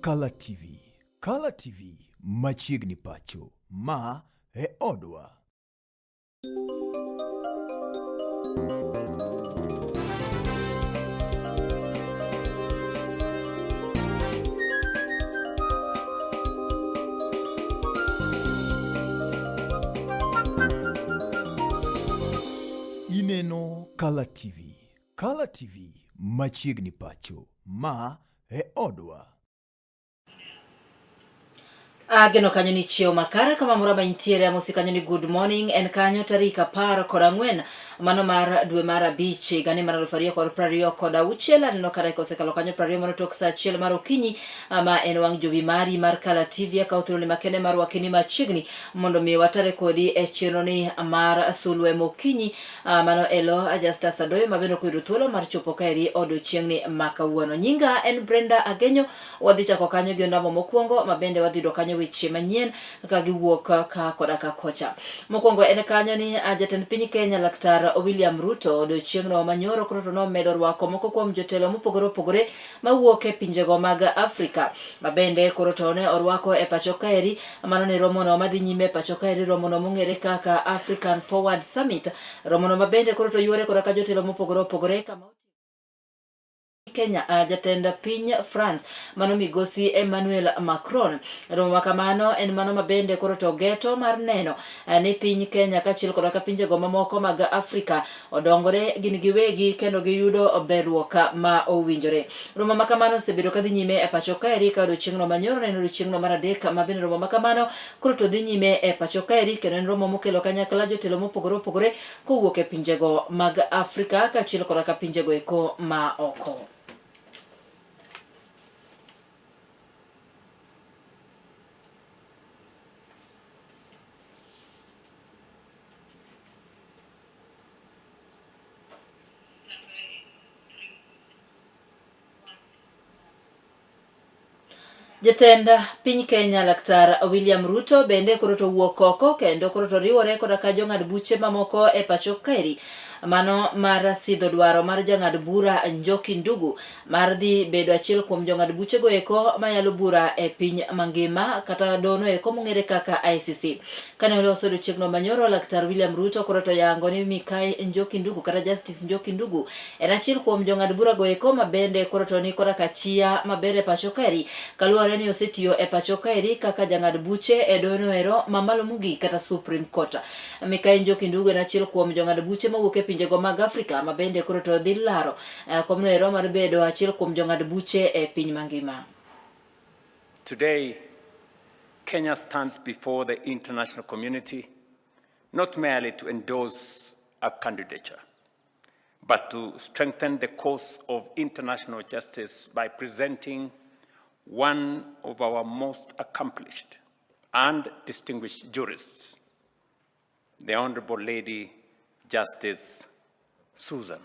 Color TV. Color TV machiegni pacho. Ma e odwa. Ineno Color TV. Color TV machiegni pacho. Ma e odwa. Ageno kanyo ni chiew makara kama muraba intiere amosi kanyo ni good morning en kanyo tarika par kod ang'wen mano mar dwe mar abich gani mar 2026 aneno kara kosekalo kanyo 20 mono tok saa achiel mar okinyi ama en wang' jowi mari mar Color TV ka utuloni makene mar wakini machiegni mondo mi watare kodi e chenro ni mar sulwe mokinyi mano elo Justus Sadoyo mabeno kuyudo thuolo mar chopo kaeri odiochieng'ni makawuono. Nyinga en Brenda Agenyo, wadhi chako kanyo gi ondamo mokwongo mabende wadhi do kanyo weche manyien ka giwuok ka koda ka kocha. Mokwongo en kanyo ni jatend piny Kenya Laktar William Ruto odiochieng'no manyoro koro to nomedo rwako moko kuom jotelo mopogore opogore mawuok e pinjego mag Afrika mabende koro to ne orwako e pacho kaeri mano ni romono madhi nyime e pacho kaeri romono mong'ere kaka African Forward Summit romono mabende koro to yuore koda ka jotelo mopogore opogore kama Kenya jatend piny France mano migosi Emmanuel Macron romo makamano en mano mabende koro to geto mar neno ni piny Kenya kachiel koda ka pinjego mamoko mag Afrika odongore gin giwegi kendo giyudo berruok ma owinjore. Romo makamano osebedo kadhi nyime e pacho kaeri ka odiochieng'no manyoro en odiochieng'no mar adek mabende romo makamano koro to dhi nyime e pacho kaeri kendo en romo mokelo kanyakla jotelo mopogore opogore kowuok e pinjego mag Afrika kachiel koda ka pinjego eko ma oko. Jatend piny Kenya Laktar William Ruto bende koro to wuok oko kendo koro to riwore koda ka jong'ad buche mamoko e pacho kaeri mano mar sidho dwaro mar jang'ad bura Njoki Ndugu mar dhi bedo achiel kuom jong'ad buchego eko mayalo bura e piny mangima kata dono eko mong'ere kaka ICC. Kane oloso odiochieng'no manyoro Laktar William Ruto koro to yango ni Mikai Njoki Ndugu kata Justice Njoki Ndugu en achiel kuom jong'ad bura go eko mabende koro to ni koda ka chia maber e pacho kaeri kaluwore ni osetiyo e pacho kaeri kaka jang'ad buche e dono ero mamalo mogik kata Supreme Court. Mikai Njoki Ndugu en achiel kuom jong'ad buche mawuok e pinjego mag Afrika mabende koro to dhi laro komno ero mar bedo achiel kuom jong'ad buche e piny mangima. Today, Kenya stands before the international community not merely to endorse a candidature, but to strengthen the cause of international justice by presenting one of our most accomplished and distinguished jurists, the Honorable Lady Justice Susan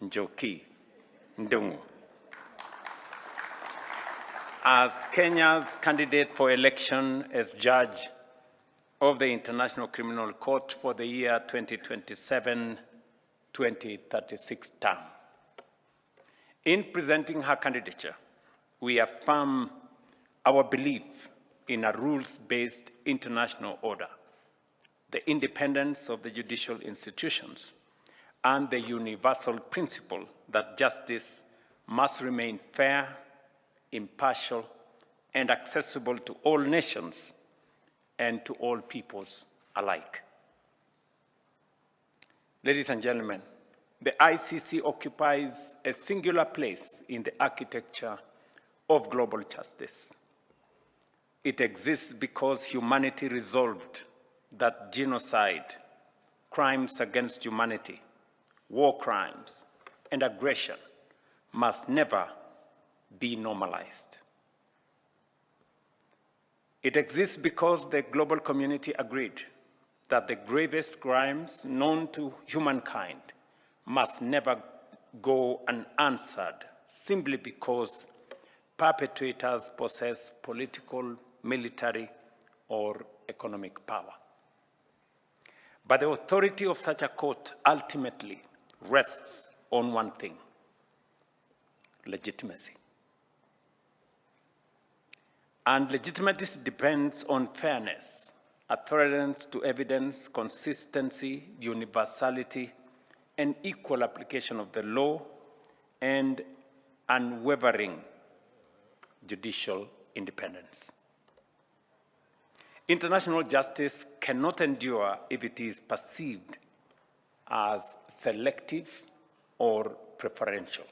Njoki Ndung'u, as Kenya's candidate for election as judge of the International Criminal Court for the year 2027-2036 term. In presenting her candidature, we affirm our belief in a rules-based international order, the independence of the judicial institutions, and the universal principle that justice must remain fair, impartial, and accessible to all nations and to all peoples alike. Ladies and gentlemen, the ICC occupies a singular place in the architecture of global justice. It exists because humanity resolved that genocide, crimes against humanity, war crimes, and aggression must never be normalized. It exists because the global community agreed that the gravest crimes known to humankind must never go unanswered simply because perpetrators possess political, military, or economic power. But the authority of such a court ultimately rests on one thing: legitimacy. And legitimacy depends on fairness, adherence to evidence, consistency, universality, and equal application of the law, and unwavering judicial independence. International justice cannot endure if it is perceived as selective or preferential.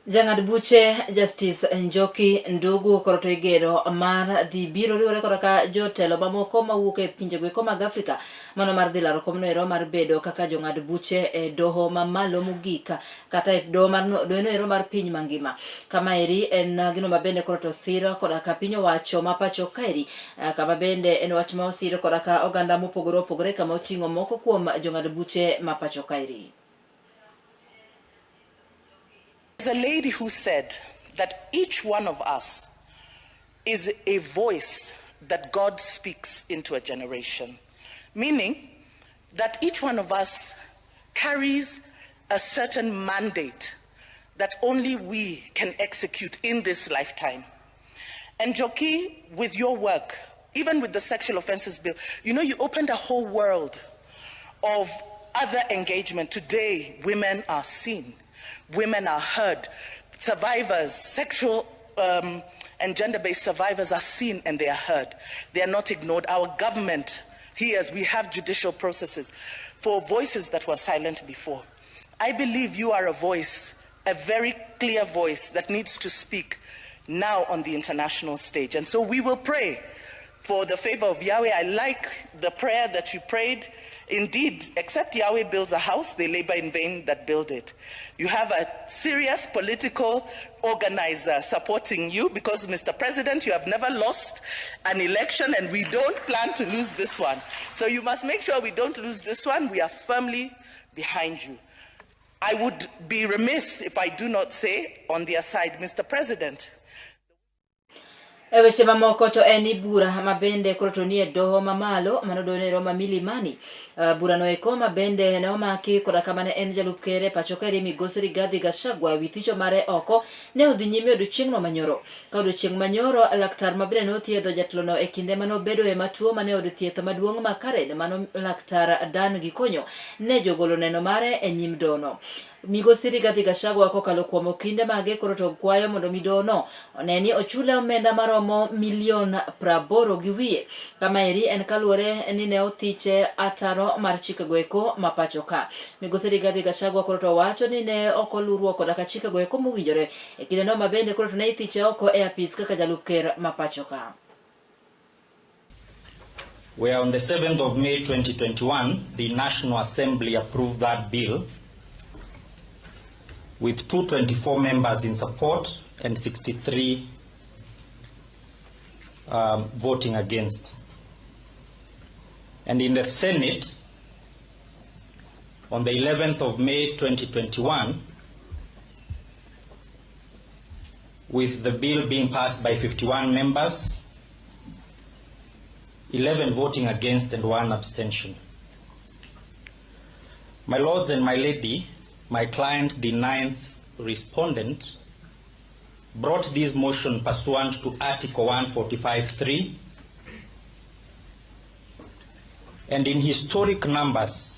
Jang'ad buche Justice Njoki Ndugu koroto igero mar dhi biro riwore koraka jotelo mamoko mawuok e pinjego eko mag Afrika mano mar dhi laro komno ero mar bedo kaka jong'ad buche e doho mamalo mogik kata e doho no ero mar piny mangima. Kama eri en gino mabende koroto siro koraka piny owacho ma pacho kaeri, kama bende en wach ma osiro koraka oganda mopogore opogore kama oting'o moko kuom jong'ad buche ma pacho kaeri. There's a lady who said that each one of us is a voice that God speaks into a generation, meaning that each one of us carries a certain mandate that only we can execute in this lifetime. And Njoki, with your work, even with the sexual offenses bill, you opened a whole world of other engagement. Today, women are seen. Women are heard. Survivors, sexual and gender-based survivors are seen and they are heard. They are not ignored. Our government hears. We have judicial processes for voices that were silent before. I believe you are a voice, a very clear voice that needs to speak now on the international stage. And so we will pray for the favor of Yahweh. I like the prayer that you prayed. Indeed, except Yahweh builds a house, they labor in vain that build it. You have a serious political organizer supporting you because, Mr. President, you have never lost an election and we don't plan to lose this one. So you must make sure we don't lose this one. We are firmly behind you. I would be remiss if I do not say on their side, Mr. President, Eweche mamoko to eni bura mabende koro to nie doho mamalo manodone Roma Milimani. Bura no eko mabende ne omaki koda kamane en jalup kere pacho kaeri Migosi Rigathi Gachagua withicho mare oko ne odhi nyime odiochieng'no manyoro. Ka odiochieng' manyoro laktar mabende ne othiedho jatlono e kinde mane obedo e matuo mane od thieth maduong' ma Karen mano laktar Dan Gikonyo ne jogolo neno mare e nyim dono. Migosi Rigathi Gachagua kokalo kuom okinde mage koro to kwayo mondo midono oneni ochule omenda maromo milion 80 gi wiye. Kama eri en kaluore ni ne othiche ataro mar chikego eko mapacho ka. Migosi Rigathi Gachagua koro to wacho ni ne okoluruok koda ka chikego eko mowinjore e kinde no mabende koro to ne ithiche oko e apis kaka jalup ker mapacho ka. Where on the 7th of May 2021, the National Assembly approved that bill with 224 members in support and 63 voting against. And in the Senate, on the 11th of May 2021, with the bill being passed by 51 members, 11 voting against and 1 abstention. My lords and my lady, my client, the 9th respondent, brought this motion pursuant to Article 145(3) and in historic numbers,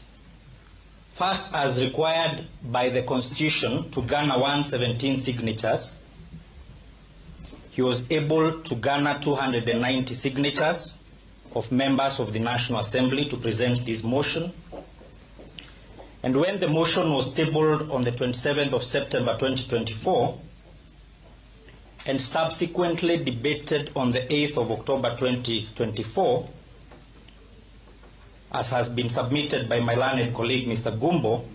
first as required by the Constitution to garner 117 signatures, he was able to garner 290 signatures of members of the National Assembly to present this motion. And when the motion was tabled on the 27th of September 2024 and subsequently debated on the 8th of October 2024, as has been submitted by my learned colleague Mr. Gumbo,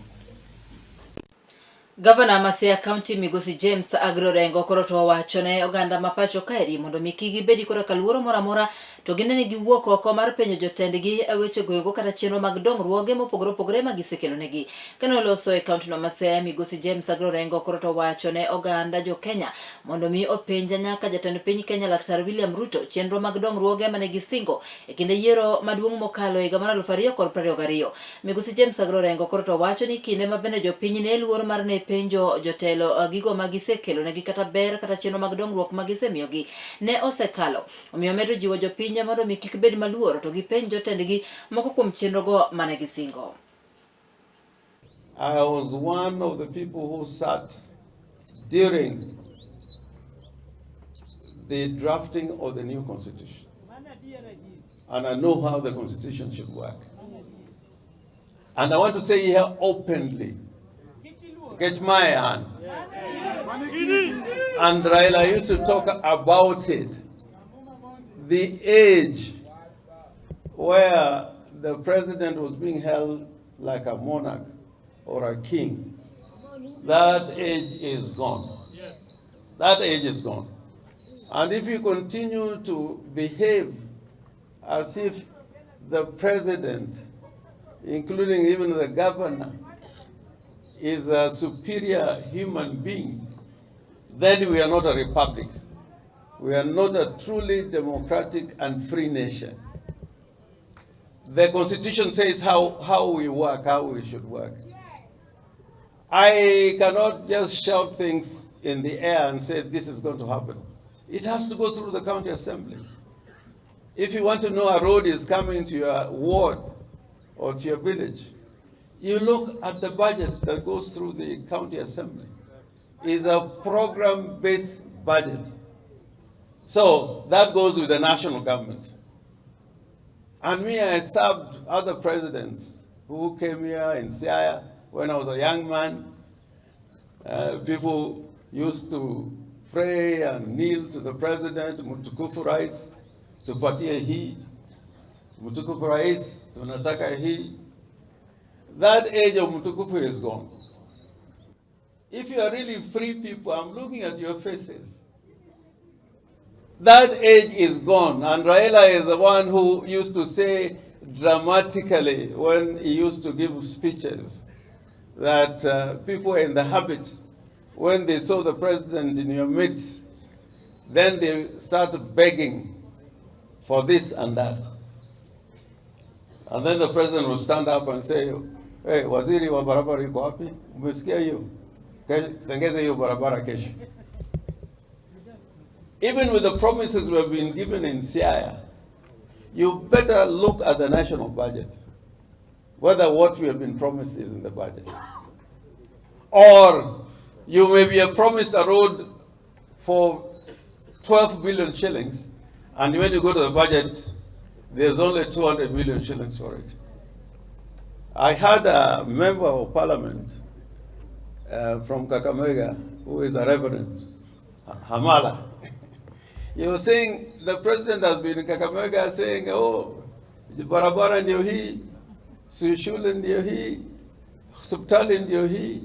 Governor Masia County Migosi James Agrorengo koro to wachone oganda mapacho kaeri mondo mikigi bedi koro kaluoro moramora to ginene giwuok oko mar penjo jotendgi e weche goyogo kata chenro mag dongruoge mopogore opogore magisekelonegi. Kane oloso e county no Masia, Migosi James Agrorengo koro to wachone oganda jo Kenya mondo mi openja nyaka jatend piny Kenya Laktar William Ruto chenro mag dongruoge mane gisingo e kinde yiero maduong' mokalo higa mar 2022. Migosi James Agrorengo koro to wacho ni kinde mabende jopiny ne luor mar ne gipenjo jotelo gigo magisekelo negi kata ber kata chenro mag dongruok magisemiyogi ne osekalo. Omiyo medo jiwo jopinje mondo mi kik bed maluor to gipenj jotendgi moko kuom chenrogo mane gisingo. I was one of the people who sat during the drafting of the new constitution. And I know how the constitution should work. And I want to say here openly, get my hand. And Raila used to talk about it. The age where the president was being held like a monarch or a king, that age is gone. Yes. That age is gone. And if you continue to behave as if the president, including even the governor, is a superior human being, then we are not a republic. We are not a truly democratic and free nation. The Constitution says how we work, how we should work. I cannot just shout things in the air and say this is going to happen. It has to go through the county assembly. If you want to know a road is coming to your ward or to your village, you look at the budget that goes through the county assembly. It's a program-based budget. So that goes with the national government. And me, I served other presidents who came here in Siaya when I was a young man. People used to pray and kneel to the president, Mtukufu Rais, tupatie hii, Mtukufu Rais, tunataka hii. That age of Mtukufu is gone. If you are really free people, I'm looking at your faces. That age is gone. And Raila is the one who used to say dramatically when he used to give speeches that people were in the habit, when they saw the president in your midst, then they start begging for this and that. And then the president will stand up and say, hey, waziri wa barabara iko wapi? Umesikia hiyo? Tengeze hiyo barabara kesho. Even with the promises we have been given in Siaya, you better look at the national budget, whether what we have been promised is in the budget. Or you may be promised a road for 12 billion shillings, and when you go to the budget, there's only 200 million shillings for it. I had a member of parliament from Kakamega, who is a reverend, Hamala. He was saying the president has been in Kakamega saying, oh, barabara ndio hii, shule ndio hii, hospitali ndio hii.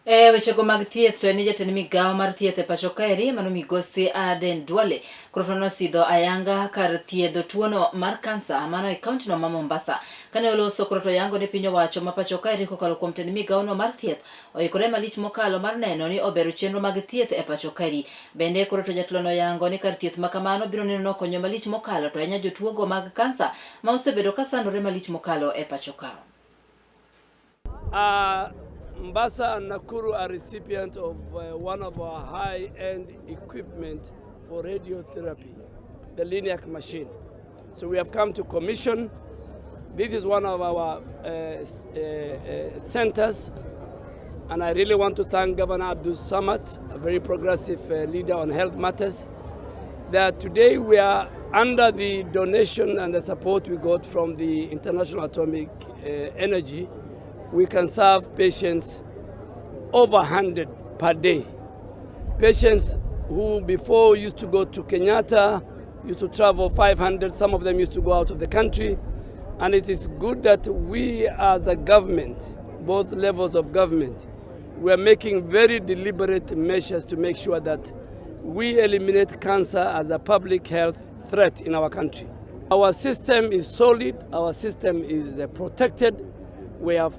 Wechego mag thieth to en jatend migawo mar thieth e pacho kaeri mano migosi Aden Duale koro nosidho ayanga kar thiedho tuono mar kansa mano e kaunti no ma Mombasa kane oloso koro to yango ne piny owacho ma pacho kaeri kokalo kuom tend migawo no mar thieth oikore malich mokalo mar neno ni obero chenro mag thieth e pacho kaeri. Bende koro to jatelo no yango ni kar thieth ma kamano biro neno konyo malich mokalo to anya jotuo go mag kansa ma osebedo ka sandore malich mokalo e pacho ka. Mombasa and Nakuru are recipients of one of our high-end equipment for radiotherapy, the LINAC machine. So we have come to commission. This is one of our centers, and I really want to thank Governor Abdul Samad, a very progressive leader on health matters, that today we are under the donation and the support we got from the International Atomic Energy. We can serve patients over 100 per day. Patients who before used to go to Kenyatta, used to travel 500, some of them used to go out of the country. And it is good that we as a government, both levels of government, we are making very deliberate measures to make sure that we eliminate cancer as a public health threat in our country. Our system is solid, our system is protected. We are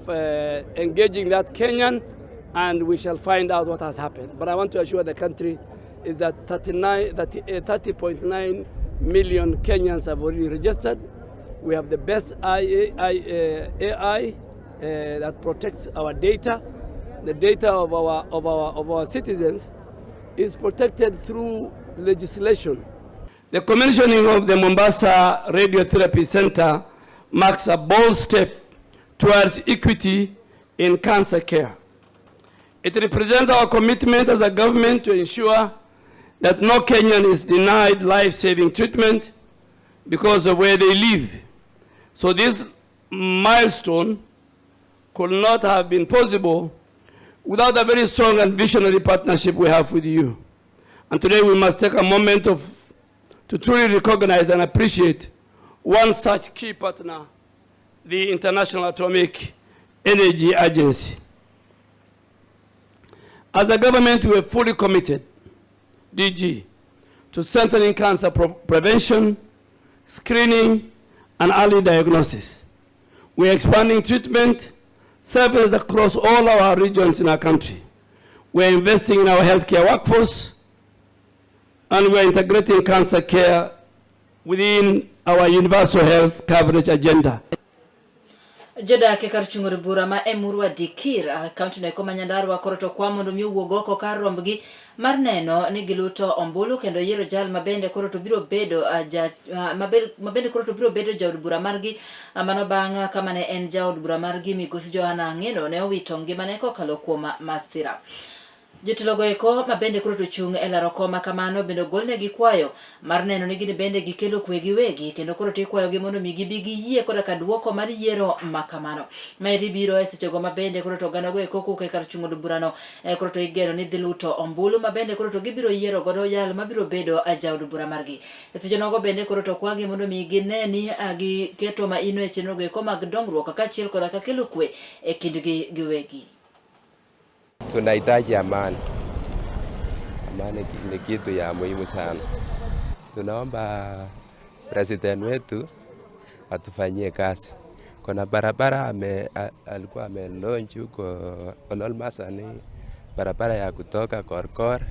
engaging that Kenyan, and we shall find out what has happened. But I want to assure the country is that 30.9 million Kenyans have already registered. We have the best AI that protects our data. the data of our citizens is protected through legislation. The commissioning of the Mombasa Radiotherapy Center marks a bold step towards equity in cancer care. It represents our commitment as a government to ensure that no Kenyan is denied life-saving treatment because of where they live. So this milestone could not have been possible without a very strong and visionary partnership we have with you. And today we must take a moment to truly recognize and appreciate one such key partner, the International Atomic Energy Agency. As a government, we are fully committed, DG, to strengthening cancer prevention, screening, and early diagnosis. We are expanding treatment services across all our regions in our country. We are investing in our healthcare workforce, and we are integrating cancer care within our universal health coverage agenda. Joda ke karchungor bura ma emurwa dikir kaunti na koma nyandarua koroto kwa mondo mi wuogoko kar rombgi mar neno ni giluto ombulu kendo yiero jal mabende koroto biro bedo mabende koroto biro bedo jaod bura margi mano banga kama ne en jaod bura margi migosi Johana Ng'eno ne owito ngimane kokalo kuom masira. Jotelogo eko mabende koroto chung elaro koma kamano bendo golne gi kwayo mar neno ni gini bende gikelo kwe giwegi kendo koroto ikwayo gi mondo mi gibigi yie koda ka duoko mar yiero makamano. Maeri biro e sechego mabende koroto ganago eko kuke kar chungo burano koroto igeno ni dhiluto ombulu mabende koroto gibiro yiero godo yal mabiro bedo jaod bura margi. E sechonogo bende koroto kwagi mondo mi gineni giketo maino e chenrogo eko mag dongruok kaachiel koda ka kelo kwe e kindgi giwegi. Tunahitaji amani. Amani ni kitu ya muhimu sana. Tunaomba president wetu atufanyie kazi. Kuna barabara alikuwa amelaunch huko Ololmasa, ni barabara ya kutoka Korkor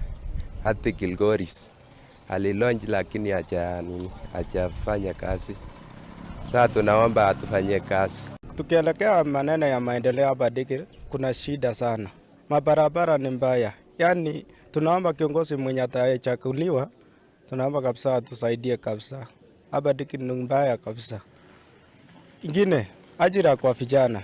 hadi Kilgoris. Alilaunch lakini hajafanya kazi. Sasa tunaomba atufanyie kazi. Tukielekea maneno ya maendeleo hapa Dikir, kuna shida sana. Mabarabara ni mbaya. Yaani tunaomba kiongozi mwenye atachaguliwa, tunaomba kabisa atusaidie kabisa. Hapa Dikir ni mbaya kabisa. Ingine, ajira kwa vijana.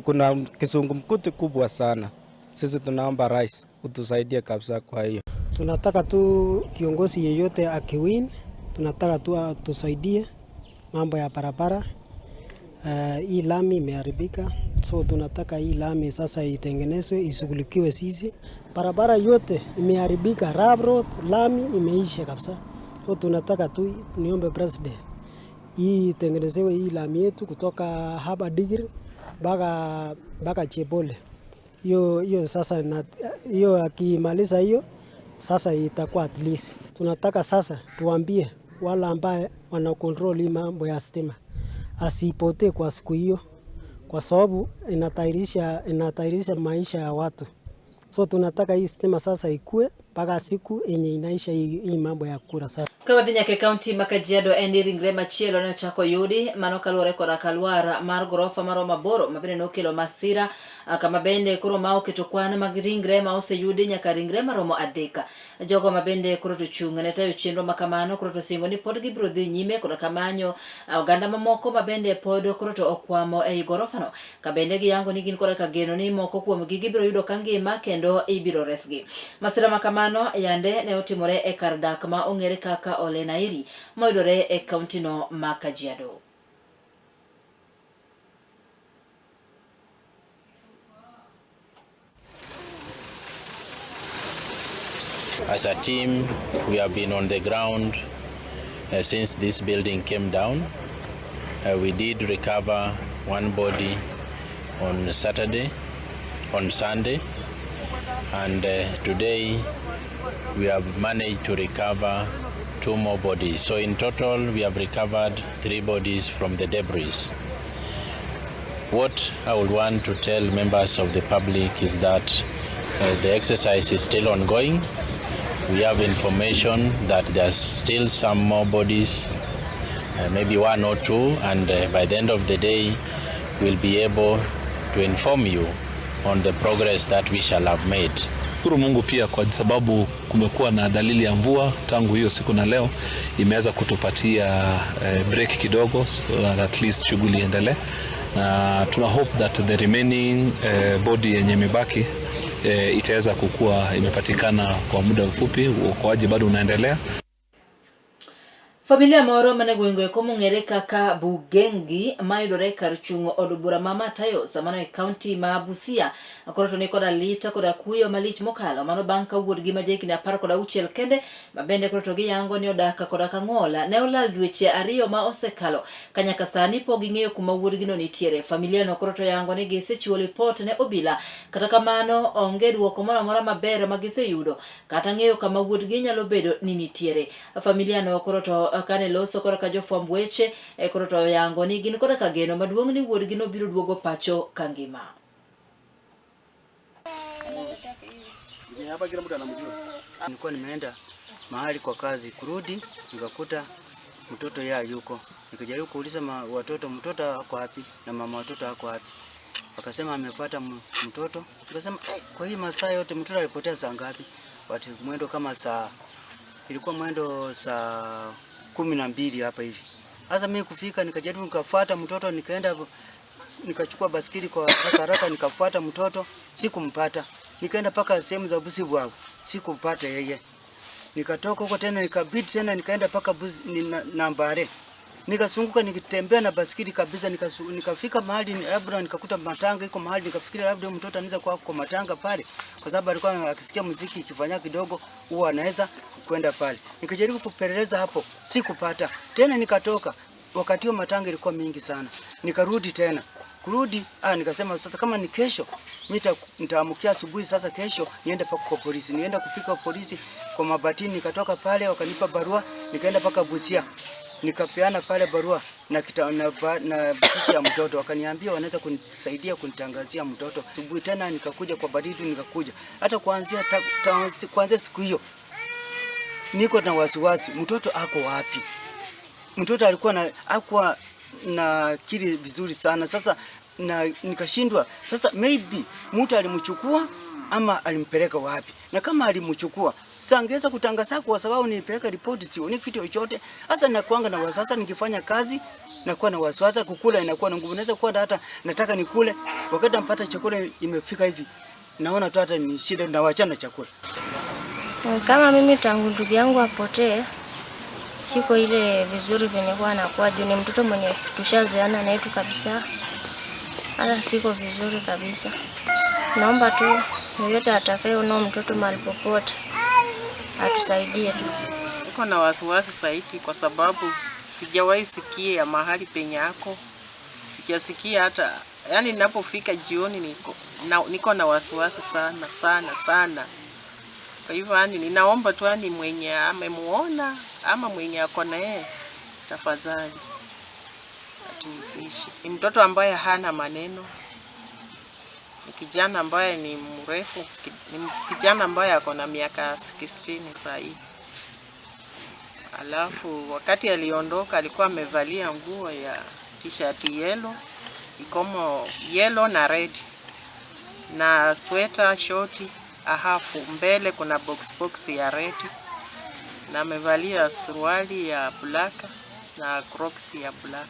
Kuna kizungumkuti kubwa sana. Sisi tunaomba rais utusaidie kabisa kwa hiyo. Tunataka tu kiongozi yeyote akiwin, tunataka tu atusaidie mambo ya barabara. Hii lami imeharibika, so tunataka hii lami sasa itengenezwe, ishughulikiwe sisi. Barabara yote imeharibika, road, lami imeisha kabisa. So tunataka tu niombe president hii itengenezewe hii lami yetu kutoka hapa Dikir mpaka Chebole. Hiyo sasa hiyo akimaliza hiyo sasa itakuwa at least. Tunataka sasa tuambie wala ambaye wana control hii mambo ya stima asipotee kwa siku hiyo, kwa sababu inatairisha maisha ya watu. So tunataka hii stima sasa ikue mpaka siku yenye inaisha hii mambo ya kura sasa. Kawadhinya ke kaunti ma Kajiado en ringre machielo ne chako yudi mano kaluore koda kalwar mar gorofa maro maboro mabende nokelo masira kama bende koro ma oketo kwan mag ringre ma oseyudi nyaka ringre maromo adeka. Jogo mabende koro to chung ne tayo chenro makamano koro to singo ni pod gibiro dhi nyime koda kamanyo oganda mamoko mabende pod koro to okwamo ei gorofa no kabende giyango ni gin koda ka geno ni moko kuom gibiro yudo kangima kendo ibiro resgi. Masira makamano yande ne otimore e kar dak ma ongere kaka Ole Nairi moidore e kaunti no ma Kajiado. As a team, we have been on the ground since this building came down. We did recover one body on Sunday, and today we have managed to recover 2 more bodies. So in total, we have recovered 3 bodies from the debris. What I would want to tell members of the public is that the exercise is still ongoing. We have information that there's still some more bodies, maybe 1 or 2, and by the end of the day, we'll be able to inform you on the progress that we shall have made. Shukuru Mungu pia kwa sababu kumekuwa na dalili ya mvua tangu hiyo siku na leo imeweza kutupatia break kidogo, so at least shughuli iendelee, na tuna hope that the remaining body yenye imebaki itaweza kukua imepatikana kwa muda mfupi. Uokoaji bado unaendelea. Familia moro mane gwengwe komungere kaka Bugengi mayudore kar chungo od bura ma Matayo samano e county ma Busia akoro to ne koda lita koda kuyo malich mokalo mano banka wuod gi majeki na 16 kende mabende koro to gi yango ni odaka koda kangola ne olal dweche 2 ma osekalo kanyaka sani po ging'eyo kuma wuod gi no nitiere. Familia no koro to yango ni gisechiwo report ne obila kata kamano onge duoko moro amora maber ma giseyudo kata ng'eyo kama wuod gi nyalo bedo ni nitiere. Familia no koro to kane loso kora ka jofwamb weche koro to yango ni gin koda ka geno maduong' ni wuod gi no biro duogo pacho kangima. Nilikuwa nimeenda mahali kwa kazi, kurudi nikakuta mtoto yeye yuko. Nikajaribu kuuliza watoto mtoto ako wapi na mama watoto ako wapi. Wakasema amefuata mtoto. Nikasema kwa hii masaa yote mtoto alipotea saa ngapi? Watu mwendo kama ilikuwa mwendo saa 12 hapa hivi. Sasa mimi kufika nikajaribu nikafuata mtoto, nikaenda nikachukua basikeli kwa haraka nikafuata mtoto, sikumpata. Nikaenda paka sehemu za Busibwago, sikumpata yeye. Nikatoka huko tena nikabidi tena nikaenda paka Nambare. Nikasunguka nikitembea na basikeli kabisa, nikafika mahali labda nikakuta matanga iko mahali, nikafikiria labda mtoto anaweza kwa matanga pale kwa sababu alikuwa akisikia muziki ikifanya kidogo huwa anaweza kwenda pale. Nikajaribu kupeleleza hapo, sikupata. Tena nikatoka, wakati huo matanga ilikuwa mingi sana. Nikarudi tena. Kurudi nikasema sasa kama ni kesho nitaamkia asubuhi, sasa kesho niende paka kwa polisi. Nienda kupika polisi kwa Mabatini, nikatoka pale wakanipa barua, nikaenda paka Busia. Nikapeana pale barua na picha ya mtoto, wakaniambia wanaweza kunisaidia kunitangazia mtoto. Asubuhi tena nikakuja kwa Badidu, nikakuja. Hata kuanzia siku hiyo niko na wasiwasi, mtoto ako wapi? Mtoto alikuwa na kili vizuri sana. Sasa nikashindwa. Sasa maybe mtu alimchukua ama alimpeleka wapi? Na kama alimchukua, sasa angeweza kutangaza kwa sababu nilipeleka ripoti, sioni kitu chochote. Sasa ninakuanga na wasiwasi nikifanya kazi, nakuwa na wasiwasi, kukula inakuwa na nguvu. Naweza kuwa hata nataka nikule, wakati napata chakula imefika hivi, naona tu hata ni shida na wachana chakula. Kama mimi tangu ndugu yangu apotee, siko ile vizuri venye kwa anakuwa juu ni mtoto mwenye tushazoeana na yetu kabisa. Hata siko vizuri kabisa. Naomba tu yeyote atakayeona mtoto mahali popote atusaidie tu. Niko na wasiwasi zaidi kwa sababu sijawahi sikia mahali penye yako. Sijasikia hata yani ninapofika jioni niko na wasiwasi sana. Kwa hivyo yani ninaomba tu yani mwenye amemuona ama mwenye ako na yeye tafadhali atuhusishe. Ni mtoto ambaye hana maneno. Ni kijana ambaye ni mrefu, ni kijana ambaye ako na miaka 16 sasa hivi. Alafu wakati aliondoka alikuwa amevalia nguo ya t-shirt yellow, ikomo yellow na red. Na sweater shorti hafu mbele kuna box ya red. Na amevalia suruali ya black na crocs ya black.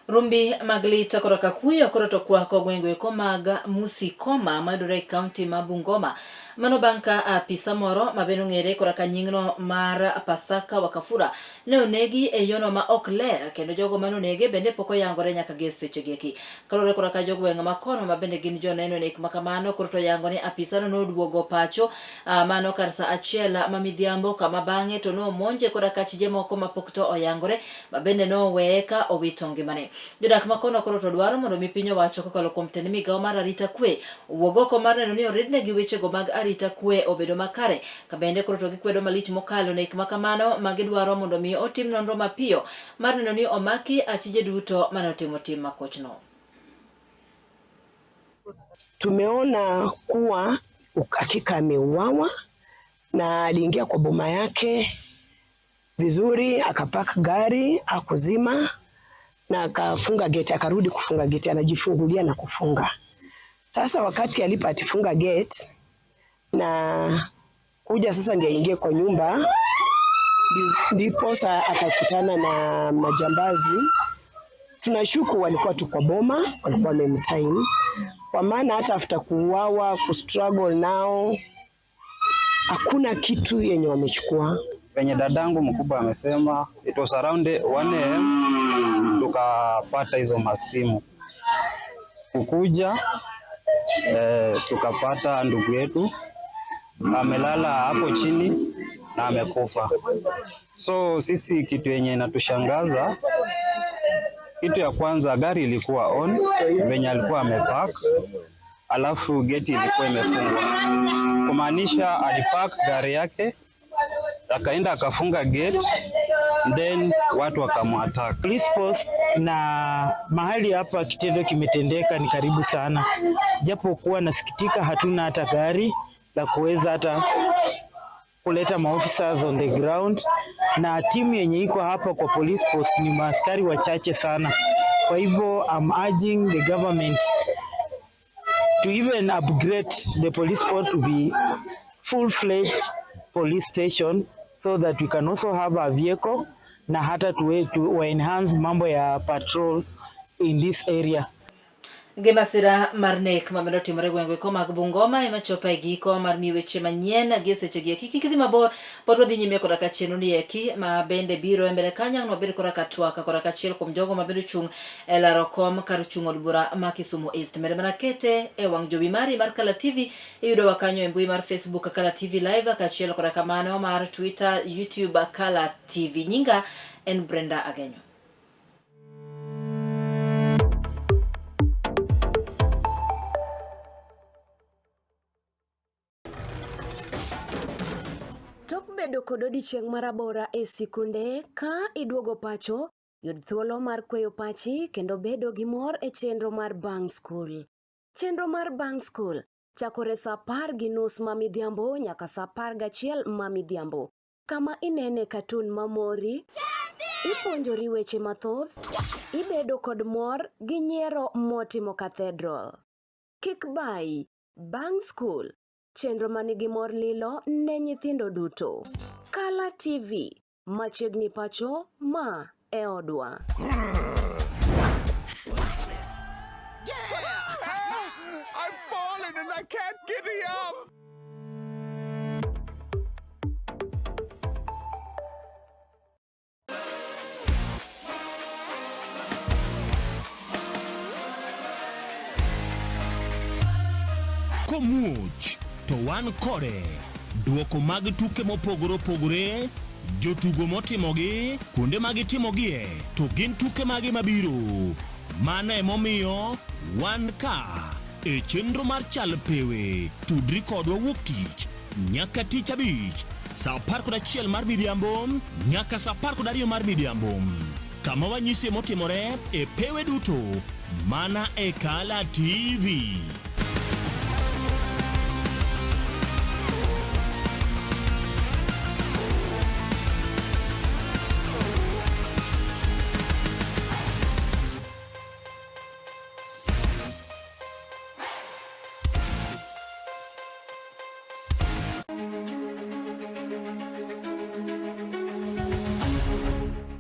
Rumbi maglita koroka kuyo koroto kwako gwengwe komaga Musikoma Madurai County Mabungoma mano banka apisa moro mabeno ng'ere koraka nyingno mar Pasaka Wakafura ne onegi e yono ma ok ler kendo jogo manonege bende poko yangore nyaka gi seche geki kalore koraka jogo wenga makono mabende gin joneno nek makamano koroto yangone apisa no duogo pacho mano kar sa achiel mamidhiambo kama bang'e to no monje koraka chije moko mapokto oyangore mabende no weka owito ngimane. Jodak makono koro to dwaro mondo mi piny owacho kokalo kuom tend migawo mar arita kwe wuogo ko mar neno ni oridne gi weche go mag arita kwe obedo makare ka bende koro to gikwedo malich mokalo nek makamano magidwaro mondo mi otim nonro mapiyo mar neno ni omaki achije duto manotimo tim makochno. Tumeona kuwa hakika ameuawa na aliingia kwa boma yake vizuri, akapaka gari, akuzima na akafunga gate, akarudi kufunga gate, anajifungulia na kufunga. Sasa wakati alipatifunga gate na kuja sasa ndiye aingie kwa nyumba, ndipo sasa akakutana na majambazi. Tunashuku walikuwa tu kwa boma, walikuwa wamemtime. Kwa maana hata after kuuawa, kustruggle nao, hakuna kitu yenye wamechukua. Penye dadangu mkubwa amesema it was around 1 AM tukapata hizo masimu. Kukuja tukapata ndugu yetu amelala hapo chini na amekufa. So sisi kitu yenye inatushangaza, kitu ya kwanza gari ilikuwa on venye alikuwa amepark, alafu gate ilikuwa imefungwa. Kumaanisha alipark gari yake akaenda akafunga gate, then watu wakamwattack. Police post na mahali hapa kitendo kimetendeka ni karibu sana. Japo kuwa nasikitika hatuna hata gari la kuweza hata kuleta maofficers on the ground, na timu yenye iko hapa kwa police post ni maaskari wachache sana. Kwa hivyo I'm urging the government to even upgrade the police post to be full-fledged police station so that we can also have a vehicle na hata to enhance mambo ya patrol in this area. Gemasira marnek mamedo timore gwengwe ko mag Bungoma ema chopa giko mar miweche manyien gi seche gi kiki mabor pod wadhi nyime koda ka chenro ni eki ma bende biro embele kanya no bedo koda ka twaka koda ka chiel kuom jogo mabedo chung e laro kom kar chung od bura ma Kisumu East. Mere mana kete e wang jowi mari mar Kala TV iyudo wakanyo e mbui mar Facebook Kala TV Live ka chiel koda kamano mar Twitter, YouTube Kala TV. Nyinga en Brenda Agenyo. Bedo kod odiochieng' marabora e sikunde ka iduogo pacho, yud thuolo mar kweyo pachi kendo bedo gi mor e chenro mar Bang School. Chenro mar Bang School chakore saa 10:30 mamidhiambo nyaka saa 11 mamidhiambo. Kama inene katun mamori, ipuonjori weche mathoth, ibedo kod mor gi nyiero motimo Cathedral. Kik bai, Bang School, chenro manigi mor lilo ne nyithindo duto. Kala TV, machiegni pacho ma e odwa. I've fallen and I can't get up. Komuch to wan kore duoko mag tuke mopogore opogore, jotugo motimogi, kuonde mag timogie, to gin tuke magi mabiro. Mano emomiyo wan ka e chenro mar chal pewe tudri kodwa wuok tich nyaka tich abich saa 11 mar midhiambo nyaka saa 12 mar midhiambo. Kama wanyisi motimore e pewe duto mana e Kala TV.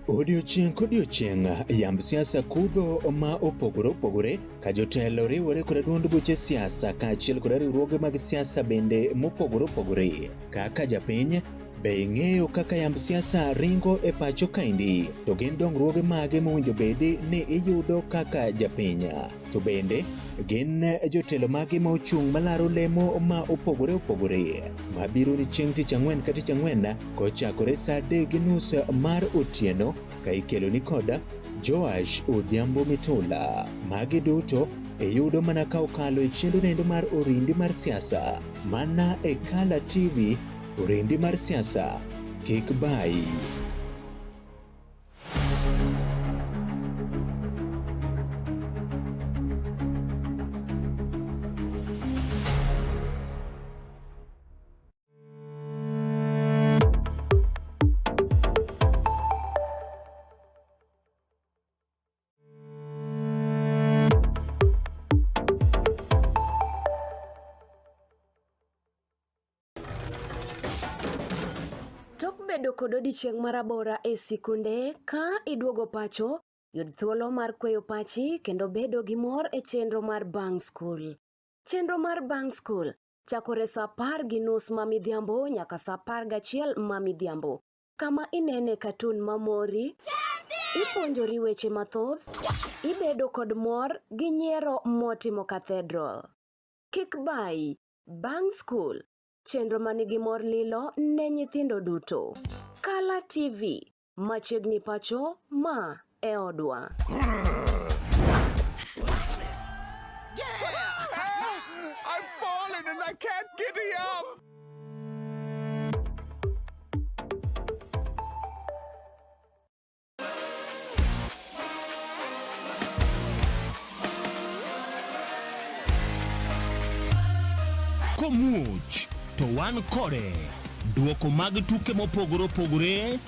Odiochieng' yamb siasa kudho ma opogore opogore ka jotelo riwore kod duond buche siasa ka achiel kod riwruoge mag siasa bende mopogore opogore. Kaka japiny be ing'eyo kaka yamb siasa ringo e pacho kaindi, to gin dongruoge mage mowinjo bedi ni iyudo kaka japiny, to bende gin jotelo mage ma ochung' malaro lemo ma opogore opogore mabiro ni chieng' tich ang'wen ka tich ang'wen kochakore saa 3:30 mar otieno ka ikelo ni koda Joash Odhiambo Mitula. Magi duto iyudo mana ka okalo e chenro nendo mar orindi mar siasa mana e Kala TV. Orindi mar siasa, kik bai. Tok bedo kod odiochieng' marabora e sikunde ka iduogo pacho, yud thuolo mar kweyo pachi kendo bedo gi mor e chenro mar Bang School. Chenro mar Bang School chakore saa 10:30 mamidhiambo nyaka saa 11 mamidhiambo. Kama inene katun mamori, ipuonjori weche mathoth, ibedo kod mor gi nyiero motimo Cathedral. Kik bai, Bang School, chenro manigi mor lilo ne nyithindo duto. Kala TV, machiegni pacho ma e odwa. I've fallen and I can't giddy up. Komuoch to wan kode duoko mag tuke mopogore opogore,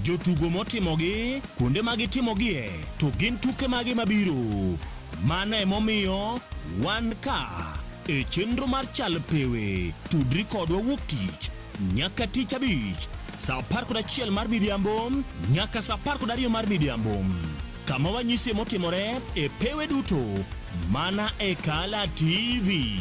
jotugo motimogi, kuonde mag timogie, to gin tuke mage mabiro. Mano emomiyo wan ka e chenro mar chal pewe, tudri kodwa wuok tich nyaka tich abich saa 11 mar midhiambo nyaka saa 12 mar midhiambo. Kama wanyisi motimore e pewe duto mana e Kala TV.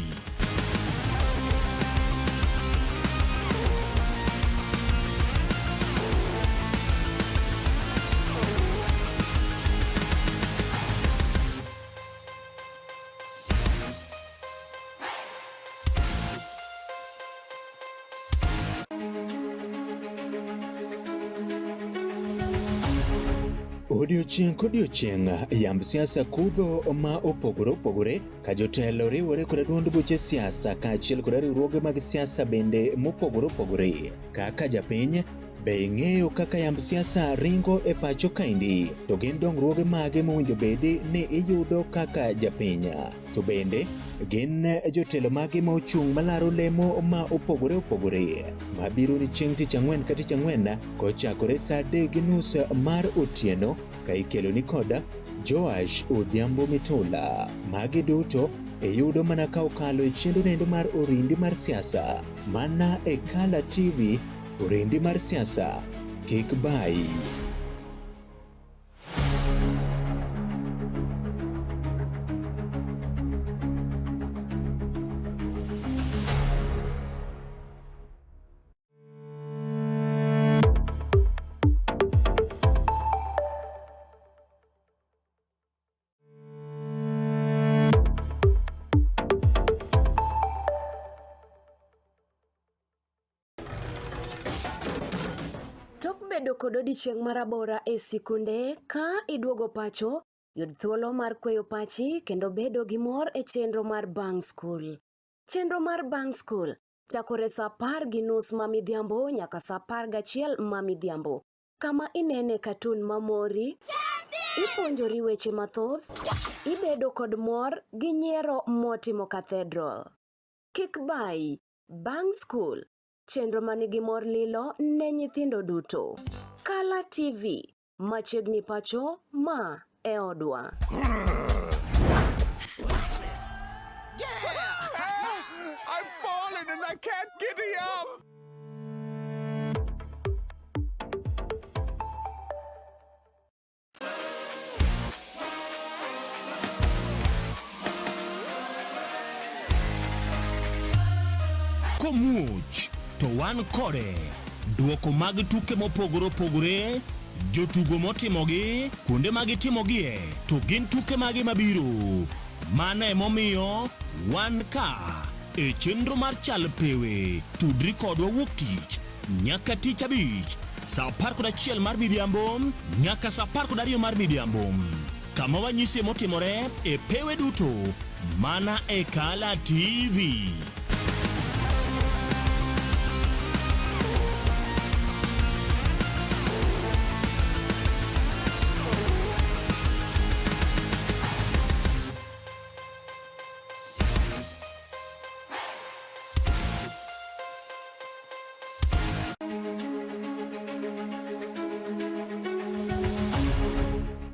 Odiochieng' kodiochieng' yamb siasa kudho ma opogore opogore ka jotelo riwore kod duond buche siasa kaachiel kod riwruoge mag siasa bende mopogore opogore. Kaka japiny, be ing'eyo kaka yamb siasa ringo e pacho kaendi, to gin dongruoge mage mowinjo bedi ni iyudo kaka japiny, to bende gin jotelo mage ma ochung' malaro lemo ma opogore opogore mabiro ni chieng' tich ang'wen ka tich ang'wen kochakore saa 3:30 mar otieno ka ikelo ni koda Joash Odhiambo Mitula. Magi duto iyudo mana ka okalo e chenro nendo mar orindi mar siasa mana e Kala TV. Orindi mar siasa, kik bai. Bedo kod odiochieng' marabora e sikunde ka iduogo pacho, yud thuolo mar kweyo pachi kendo bedo gi mor e chenro mar Bang School. Chenro mar Bang School chakore saa 10:30 mamidhiambo nyaka saa 11 mamidhiambo. Kama inene katun mamori, ipuonjori weche mathoth, ibedo kod mor gi nyiero motimo Cathedral. Kik bai, Bang School, chenro manigi mor lilo ne nyithindo duto. Kala TV, machiegni pacho ma e odwa. I've fallen and I can't giddy up. Komuoch to wan kode duoko mag tuke mopogore opogore, jotugo motimogi, kuonde mag timogie, to gin tuke mage mabiro. Mano emomiyo wan ka e chenro mar chal pewe, tudri kodwa wuok tich nyaka tich abich saa 11 mar midhiambo nyaka saa 12 mar midhiambo. Kama wanyisi motimore e pewe duto mana e Kala TV.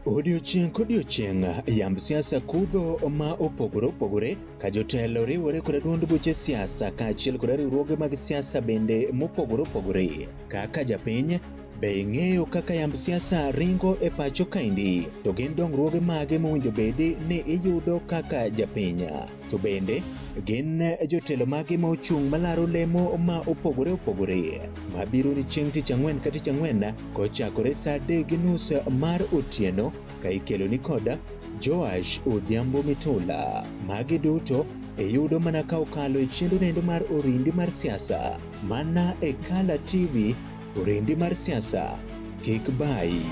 Odiochieng' yamb siasa kudho ma opogore opogore ka jotelo riwore kod duond buche siasa kaachiel kod riwruoge mag siasa bende mopogore opogore. Kaka japiny, be ing'eyo kaka yamb siasa ringo e pacho kaendi? To gin dongruoge mage mowinjo bedi ni iyudo kaka japiny? To bende gin jotelo mage ma ochung' malaro lemo ma opogore opogore mabiro ni chieng' tich ang'wen ka tich ang'wen kochakore saa 3:30 mar otieno ka ikelo ni koda Joash Odhiambo Mitula. Magi duto iyudo mana ka okalo e chenro nendo mar Orindi mar Siasa mana e Kala TV. Orindi mar Siasa, kik bai.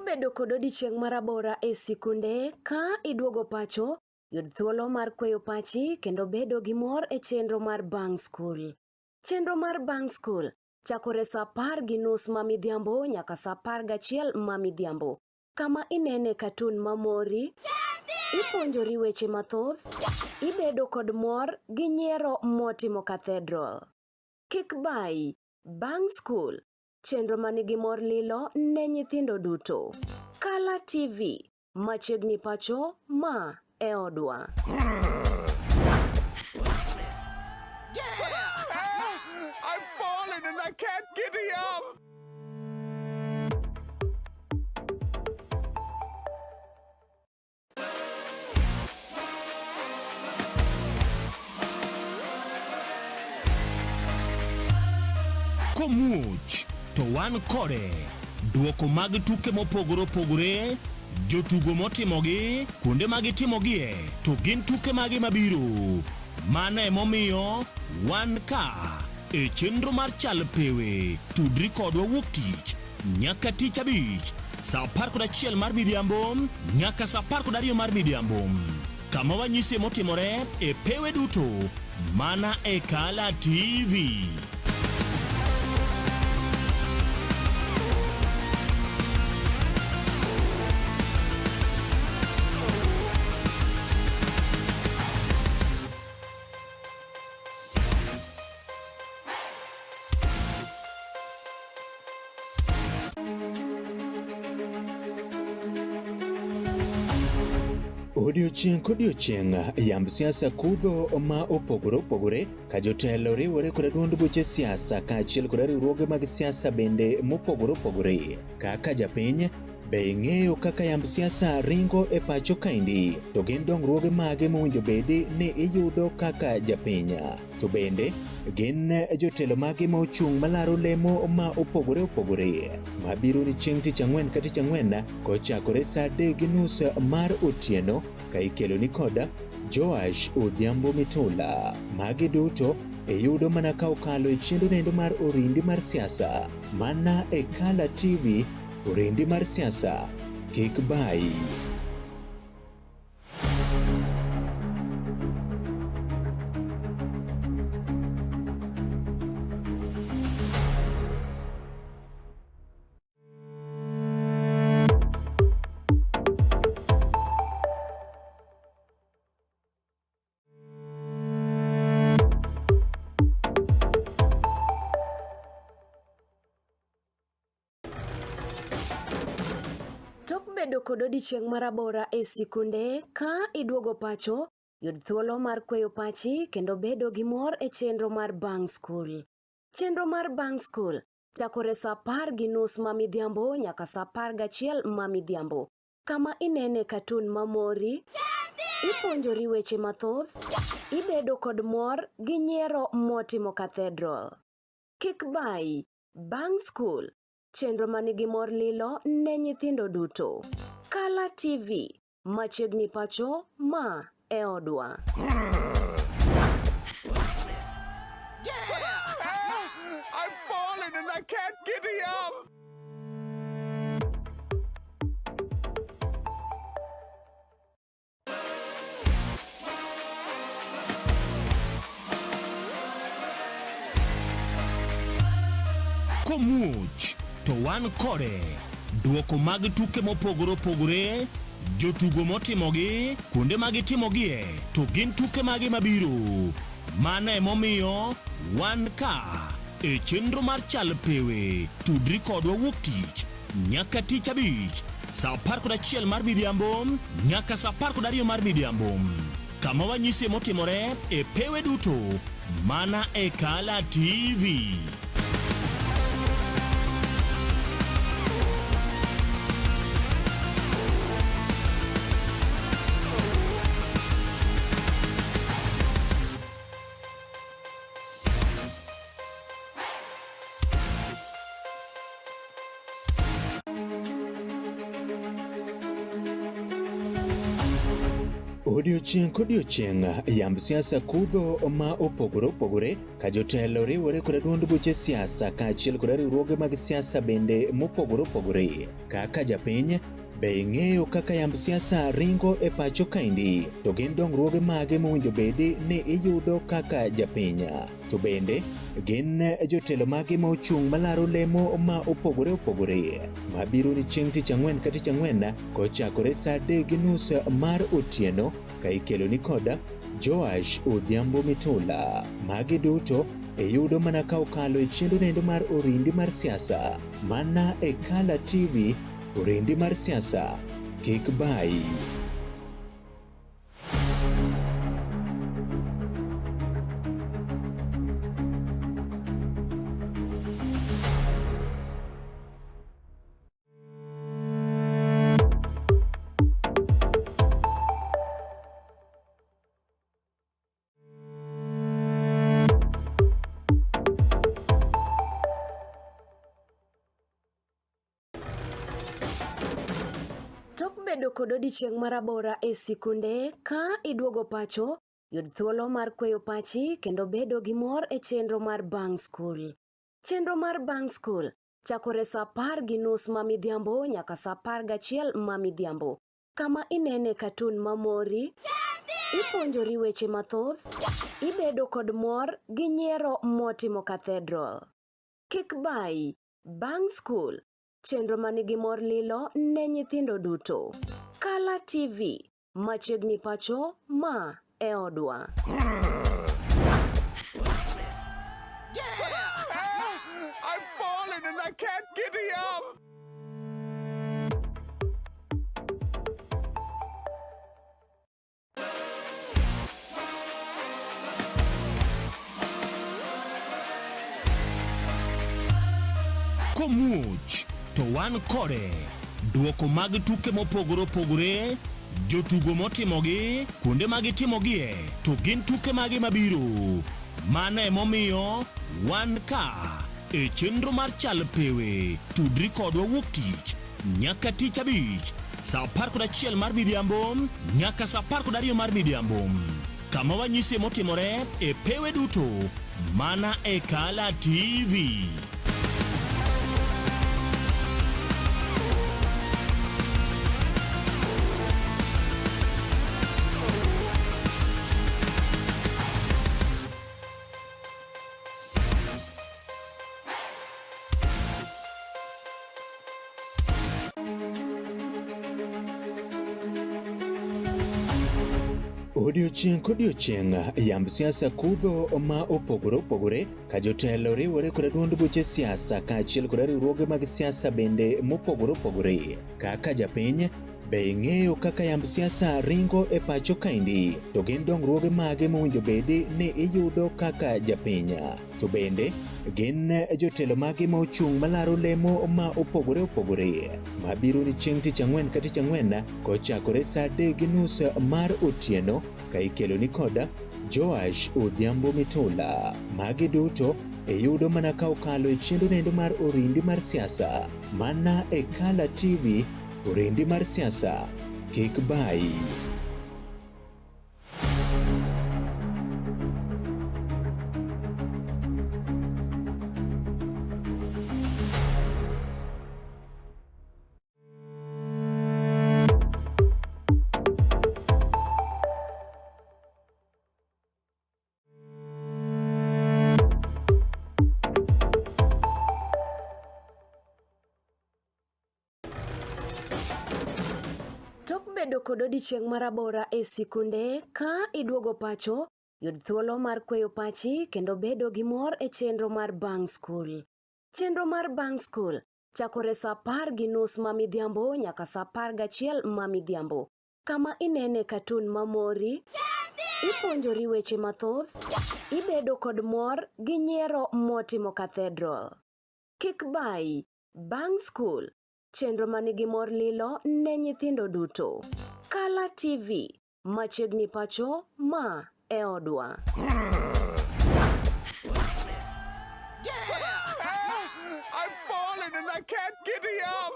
Bedo kod odiochieng' marabora e sikunde ka iduogo pacho, yud thuolo mar kweyo pachi kendo bedo gi mor e chenro mar Bang School. Chenro mar Bang School chakore saa 10:30 ma midhiambo nyaka saa 11 ma midhiambo. Kama inene katun mamori, ipuonjori weche mathoth, ibedo kod mor gi nyiero motimo Cathedral. Kik bai, Bang School, chenro manigi mor lilo ne nyithindo duto. Kala TV, machiegni pacho ma e odwa. I've fallen and I can't giddy up. Komuoch to wan kode duoko mag tuke mopogore opogore, jotugo motimogi, kuonde mag timogie, to gin tuke mage mabiro. Mano emomiyo wan ka e chenro mar chal pewe. Tudri kodwa wuok tich nyaka tich abich saa 11 mar midhiambo nyaka saa 12 mar midhiambo. Kama wanyisi motimore e pewe duto mana e Kala TV. Odiochieng' yamb siasa kudho ma opogore opogore ka jotelo riwore kod duond buche siasa kaachiel kod riwruoge mag siasa bende mopogore opogore. Kaka japiny, be ing'eyo kaka yamb siasa ringo e pacho kaendi? To gin dongruoge mage mowinjo bedi ni iyudo kaka japiny? To bende gin jotelo mage ma ochung' malaro lemo ma opogore opogore mabiro ni chieng' tich ang'wen ka tich ang'wen kochakore saa 3:30 mar otieno ka ikelo ni koda Joash Odhiambo Mitula. Magi duto iyudo mana ka okalo e chenro nendo mar Orindi mar Siasa mana e Kala TV. Orindi mar Siasa, kik bai. Bedo kod odiochieng' marabora e sikunde ka iduogo pacho, yud thuolo mar kweyo pachi kendo bedo gi mor e chenro mar Bang School. Chenro mar Bang School chakore saa 10:30 ma midhiambo nyaka saa 11 ma midhiambo. Kama inene katun mamori, ipuonjori weche mathoth, ibedo kod mor gi nyiero motimo Cathedral. Kik bai, Bang School, chenro manigi mor lilo ne nyithindo duto. Kala TV, machiegni pacho ma e odwa. I've fallen and I can't giddy up. Komuoch to wan kode duoko mag tuke mopogore opogore, jotugo motimogi, kuonde mag timogie, to gin tuke mage mabiro. Mano emomiyo wan ka e chenro mar chal pewe. Tudri kodwa wuok tich nyaka tich abich saa 11 mar midhiambo nyaka saa 12 mar midhiambo, kama wanyisi motimore e pewe duto mana e Kala TV. Odiochieng' kodiochieng' yamb siasa kudho ma opogore opogore ka jotelo riwore kod duond buche siasa kaachiel kod riwruoge mag siasa bende mopogore opogore. Kaka japiny, be ing'eyo kaka yamb siasa ringo e pacho kaendi? To gin dongruoge mage mowinjo bedi ni iyudo kaka japiny? To bende gin jotelo mage ma ochung' malaro lemo ma opogore opogore mabiro ni chieng' tich ang'wen ka tich ang'wen kochakore saa 3:30 mar otieno ka ikelo ni koda Joash Odhiambo Mitula. Magi duto iyudo mana ka okalo e chenro nendo mar orindi mar siasa mana e Kala TV. Orindi mar siasa kik bai. Bedo kod odiochieng' marabora e sikunde ka iduogo pacho, yud thuolo mar kweyo pachi kendo bedo gi mor e chenro mar Bang School. Chenro mar Bang School chakore saa 10:30 ma midhiambo nyaka saa 11 ma midhiambo, kama inene katun mamori, ipuonjori weche mathoth, ibedo kod mor gi nyiero motimo Cathedral. Kik bai, Bang School, chenro manigi mor lilo ne nyithindo duto. Kala TV, machiegni pacho ma e odwa. I've fallen and I can't giddy up. Komuoch to wan kode duoko mag tuke mopogore opogore, jotugo motimogi, kuonde mag timogie, to gin tuke mage mabiro. Mano emomiyo wan ka e chenro mar chal pewe. Tudri kodwa wuok tich nyaka tich abich saa 11 mar midhiambo nyaka saa 12 mar midhiambo, kama wanyisi motimore e pewe duto mana e Kala TV. Odiochieng' kodiochieng' yamb siasa kudho ma opogore opogore ka jotelo riwore kod duond buche siasa kaachiel kod riwruoge mag siasa bende mopogore opogore. Kaka japiny, be ing'eyo kaka yamb siasa ringo e pacho kaendi? To gin dongruoge mage mowinjo bedi ni iyudo kaka japiny? To bende gin jotelo mage ma ochung' malaro lemo ma opogore opogore mabiro ni chieng' tich ang'wen ka tich ang'wen kochakore saa 3:30 mar otieno ka ikelo ni koda Joash Odhiambo Mitula. Magi duto iyudo mana ka okalo e chenro nendo mar orindi mar siasa mana e Kala TV. Orindi mar siasa kik bai. bedo kod odiochieng' marabora e sikunde ka iduogo pacho, yud thuolo mar kweyo pachi kendo bedo gi mor e chenro mar Bang School. Chenro mar Bang School chakore saa 10:30 mamidhiambo nyaka saa 11 mamidhiambo. Kama inene katun mamori, ipuonjori weche mathoth, ibedo kod mor gi nyiero motimo Cathedral. Kik bai, Bang School, chenro manigi mor lilo ne nyithindo duto. Kala TV, machiegni pacho ma e odwa. I've fallen and I can't giddy up.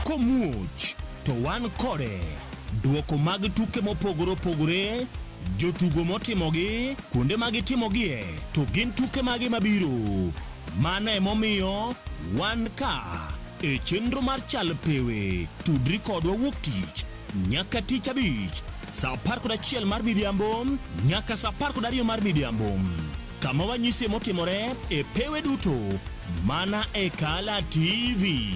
Komuoch to wan kode duoko mag tuke mopogore opogore, jotugo motimogi, kuonde mag timogie, to gin tuke mage mabiro. Mano emomiyo wan ka e chenro mar chal pewe. Tudri kodwa wuok tich nyaka tich abich saa 11 mar midhiambo nyaka saa 12 mar midhiambo. Kama wanyise motimore e pewe duto mana e Kala TV.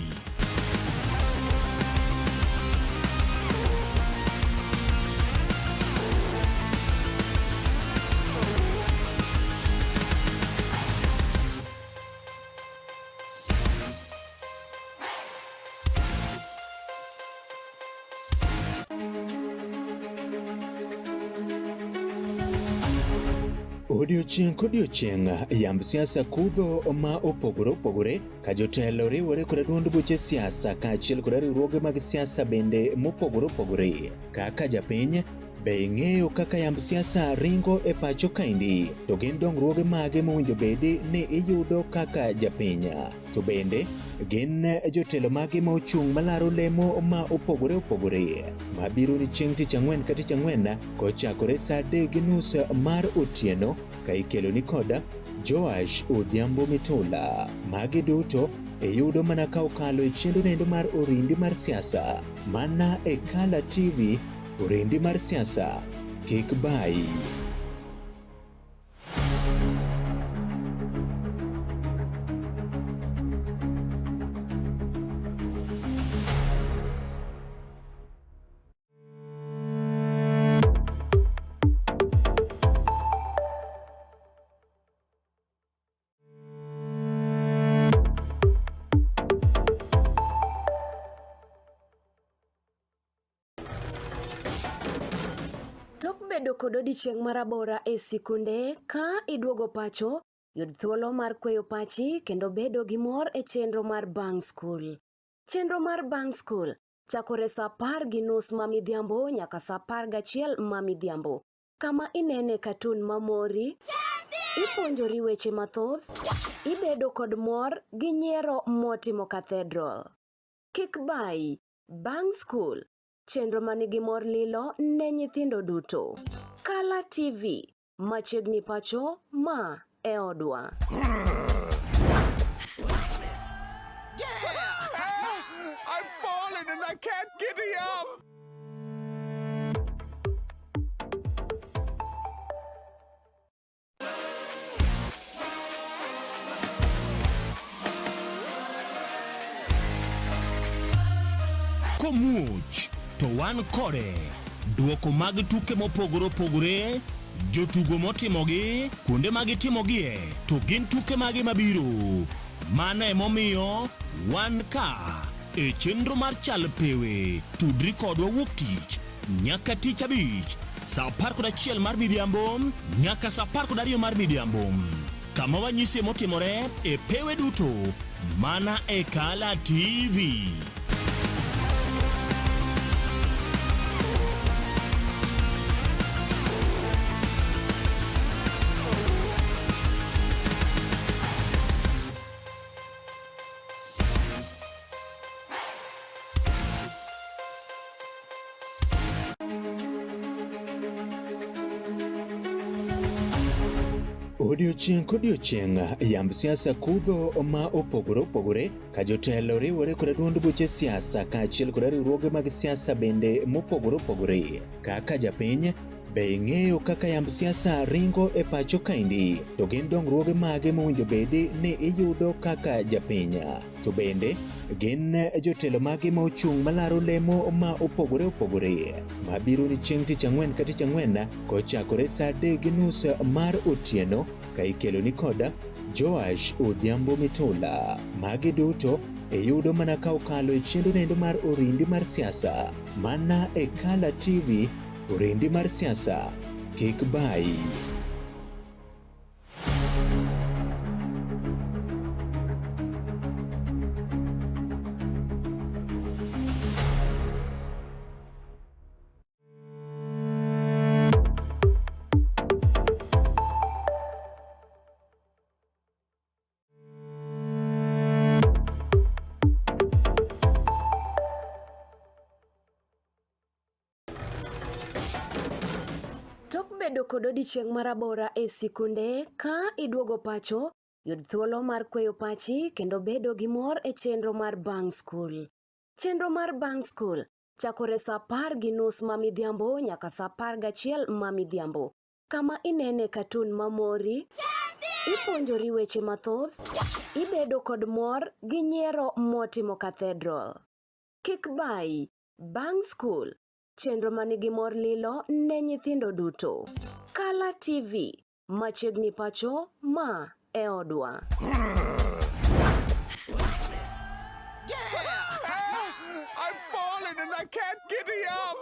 Odiochieng' kodiochieng' yamb siasa kudho ma opogore opogore ka jotelo riwore kod duond buche siasa kaachiel kod riwruoge mag siasa bende mopogore opogore. Kaka japiny, be ing'eyo kaka yamb siasa ringo e pacho kaendi, to gin dongruoge mage mowinjo bedi ni iyudo kaka japiny, to bende gin jotelo mage ma ochung' malaro lemo ma opogore opogore mabiro ni chieng' tich ang'wen ka tich ang'wen kochakore saa 3:30 mar otieno ka ikelo ni koda Joash Odhiambo Mitula. Magi duto iyudo mana ka okalo e chenro nendo mar orindi mar siasa mana e Kala TV. Orindi mar siasa, kik bai. Bedo kod odiochieng' marabora e sikunde ka iduogo pacho, yud thuolo mar kweyo pachi kendo bedo gi mor e chenro mar Bang School. Chenro mar Bang School chakore saa 10:30 mamidhiambo nyaka saa 11 mamidhiambo. Kama inene katun mamori, ipuonjori weche mathoth, ibedo kod mor gi nyiero motimo Cathedral. Kik bai, Bang School, chenro manigi mor lilo ne nyithindo duto. Kala TV, machiegni pacho ma e odwa. I've fallen and I can't giddy up. Komuoch to wan kode duoko mag tuke mopogore opogore, jotugo motimogi, kuonde mag timogie, to gin tuke mage mabiro. Mano emomiyo wan ka e chenro mar chal pewe. Tudri kodwa wuok tich nyaka tich abich saa 11 mar midhiambo nyaka saa 12 mar midhiambo. Kama wanyise motimore e pewe duto mana e Kala TV. Odiochieng' kodiochieng' yamb siasa kudho ma opogore opogore ka jotelo riwore kod duond buche siasa kaachiel kod riwruoge mag siasa bende mopogore opogore. Kaka japiny, be ing'eyo kaka yamb siasa ringo e pacho kaendi? To gin dongruoge mage mowinjo bedi ni iyudo kaka japiny? To bende gin jotelo mage ma ochung' malaro lemo ma opogore opogore mabiro ni chieng' tich ang'wen ka tich ang'wen kochakore saa 3:30 mar otieno ka ikelo ni koda Joash Odhiambo Mitula. Magi duto iyudo mana ka okalo e chenro nendo mar Orindi mar Siasa mana e Kala TV. Orindi mar Siasa, kik bai. Bedo kod odiochieng' marabora e sikunde ka iduogo pacho, yud thuolo mar kweyo pachi kendo bedo gi mor e chenro mar Bang School. Chenro mar Bang School chakore saa 10:30 ma midhiambo nyaka saa 11 ma midhiambo. Kama inene katun mamori, ipuonjori weche mathoth, ibedo kod mor gi nyiero motimo Cathedral. Kik bai, Bang School, chenro manigi mor lilo ne nyithindo duto. Kala TV, machiegni pacho ma e odwa. I've fallen and I can't giddy up.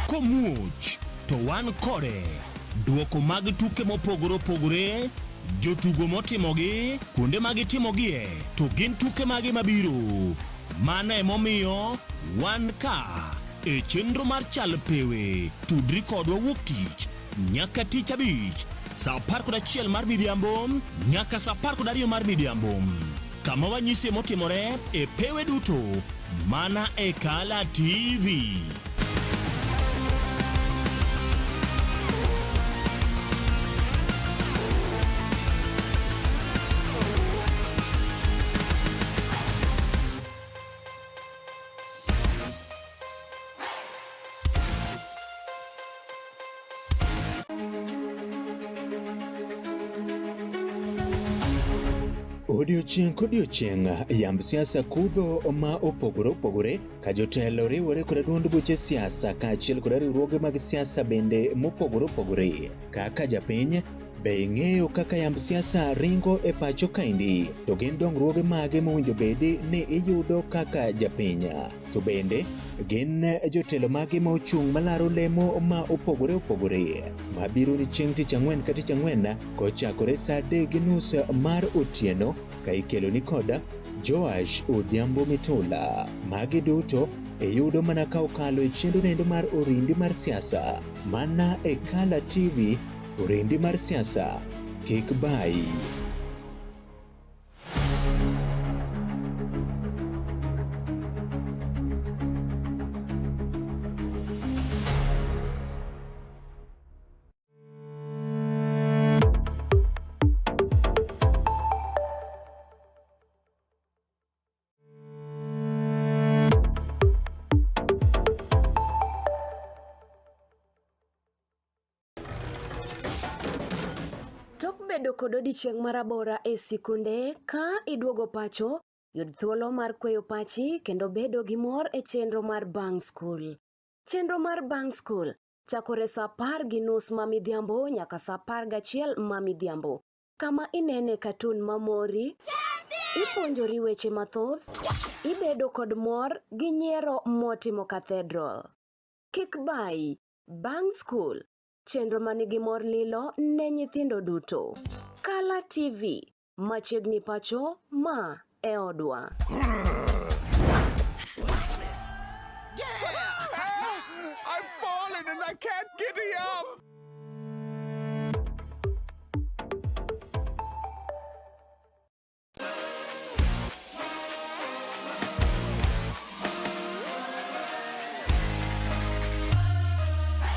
Komuoch to wan kode duoko mag tuke mopogore opogore, jotugo motimogi, kuonde mag timogie, to gin tuke mage mabiro. Mano emomiyo wan ka e chenro mar chal pewe. Tudri kodwa wuok tich nyaka tich abich saa 11 mar midhiambo nyaka saa 12 mar midhiambo. Kama wanyisi motimore e pewe duto mana e Kala TV. Odiochieng' kodiochieng' yamb siasa kudho ma opogore opogore ka jotelo riwore kod duond buche siasa kaachiel kod riwruoge mag siasa bende mopogore opogore. Kaka japiny, be ing'eyo kaka yamb siasa ringo e pacho kaendi? To gin dongruoge mage mowinjo bedi ni iyudo kaka japiny? To bende gin jotelo mage ma ochung' malaro lemo ma opogore opogore mabiro ni chieng' tich ang'wen ka tich ang'wen kochakore saa 3:30 mar otieno ka ikelo ni koda Joash Odhiambo Mitula. Magi duto iyudo mana ka okalo e chenro nendo mar Orindi mar Siasa mana e Kala TV. Orindi mar Siasa, kik bai. Bedo kod odiochieng' marabora e sikunde ka iduogo pacho, yud thuolo mar kweyo pachi kendo bedo gi mor e chenro mar Bang School. Chenro mar Bang School chakore saa 10:30 ma midhiambo nyaka saa 11 ma midhiambo. Kama inene katun mamori, ipuonjori weche mathoth, ibedo kod mor gi nyiero motimo Cathedral. Kik bai, Bang School, chenro manigi mor lilo ne nyithindo duto. Kala TV, machiegni pacho ma e odwa. I've fallen and I can't giddy up.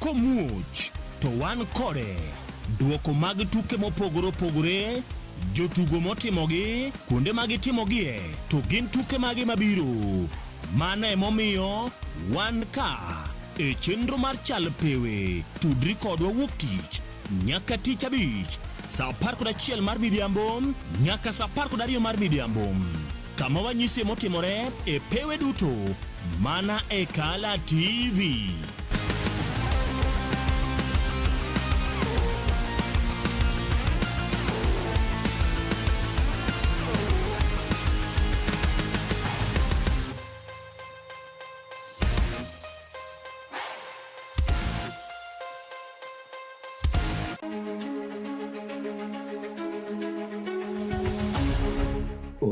Komuoch to wan kode duoko mag tuke mopogore opogore, jotugo motimogi, kuonde mag timogie, to gin tuke mage mabiro. Mano emomiyo wan ka e chenro mar chal pewe, tudri kodwa wuok tich nyaka tich abich saa 11 mar midhiambo nyaka saa 12 mar midhiambo, kama wanyise motimore e pewe duto mana e Kala TV.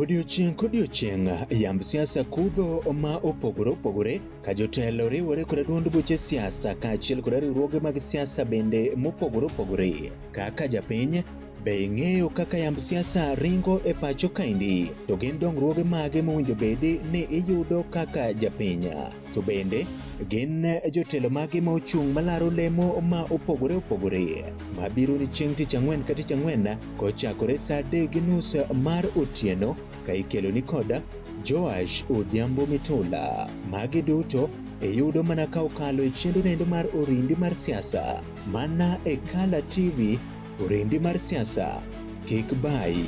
Odiochieng' kodiochieng' yamb siasa kudho ma opogore opogore ka jotelo riwore kod duond buche siasa kaachiel kod riwruoge mag siasa bende mopogore opogore. Kaka japiny be ing'eyo kaka yamb siasa ringo e pacho kaendi, to gin dongruoge mage mowinjo bedi ni iyudo kaka japiny, to bende gin jotelo mage ma ochung' malaro lemo ma opogore opogore mabiro ni chieng' tich ang'wen ka tich ang'wen kochakore saa 3:30 mar otieno ka ikelo ni koda Joash Odhiambo Mitula. Magi duto iyudo mana ka okalo e chenro nendo mar orindi mar siasa mana e Kala TV. Orindi mar siasa kik bai.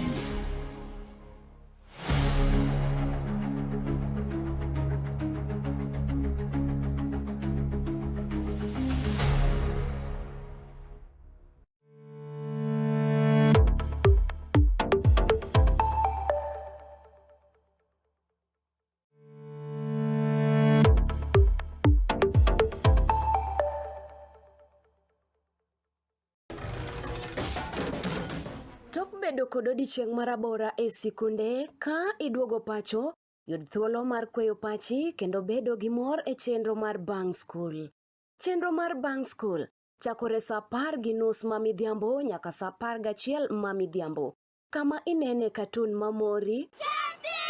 Bedo kod odiochieng' marabora e sikunde ka iduogo pacho, yud thuolo mar kweyo pachi kendo bedo gi mor e chenro mar Bang School. Chenro mar Bang School chakore saa 10:30 ma midhiambo nyaka saa 11 ma midhiambo, kama inene katun mamori,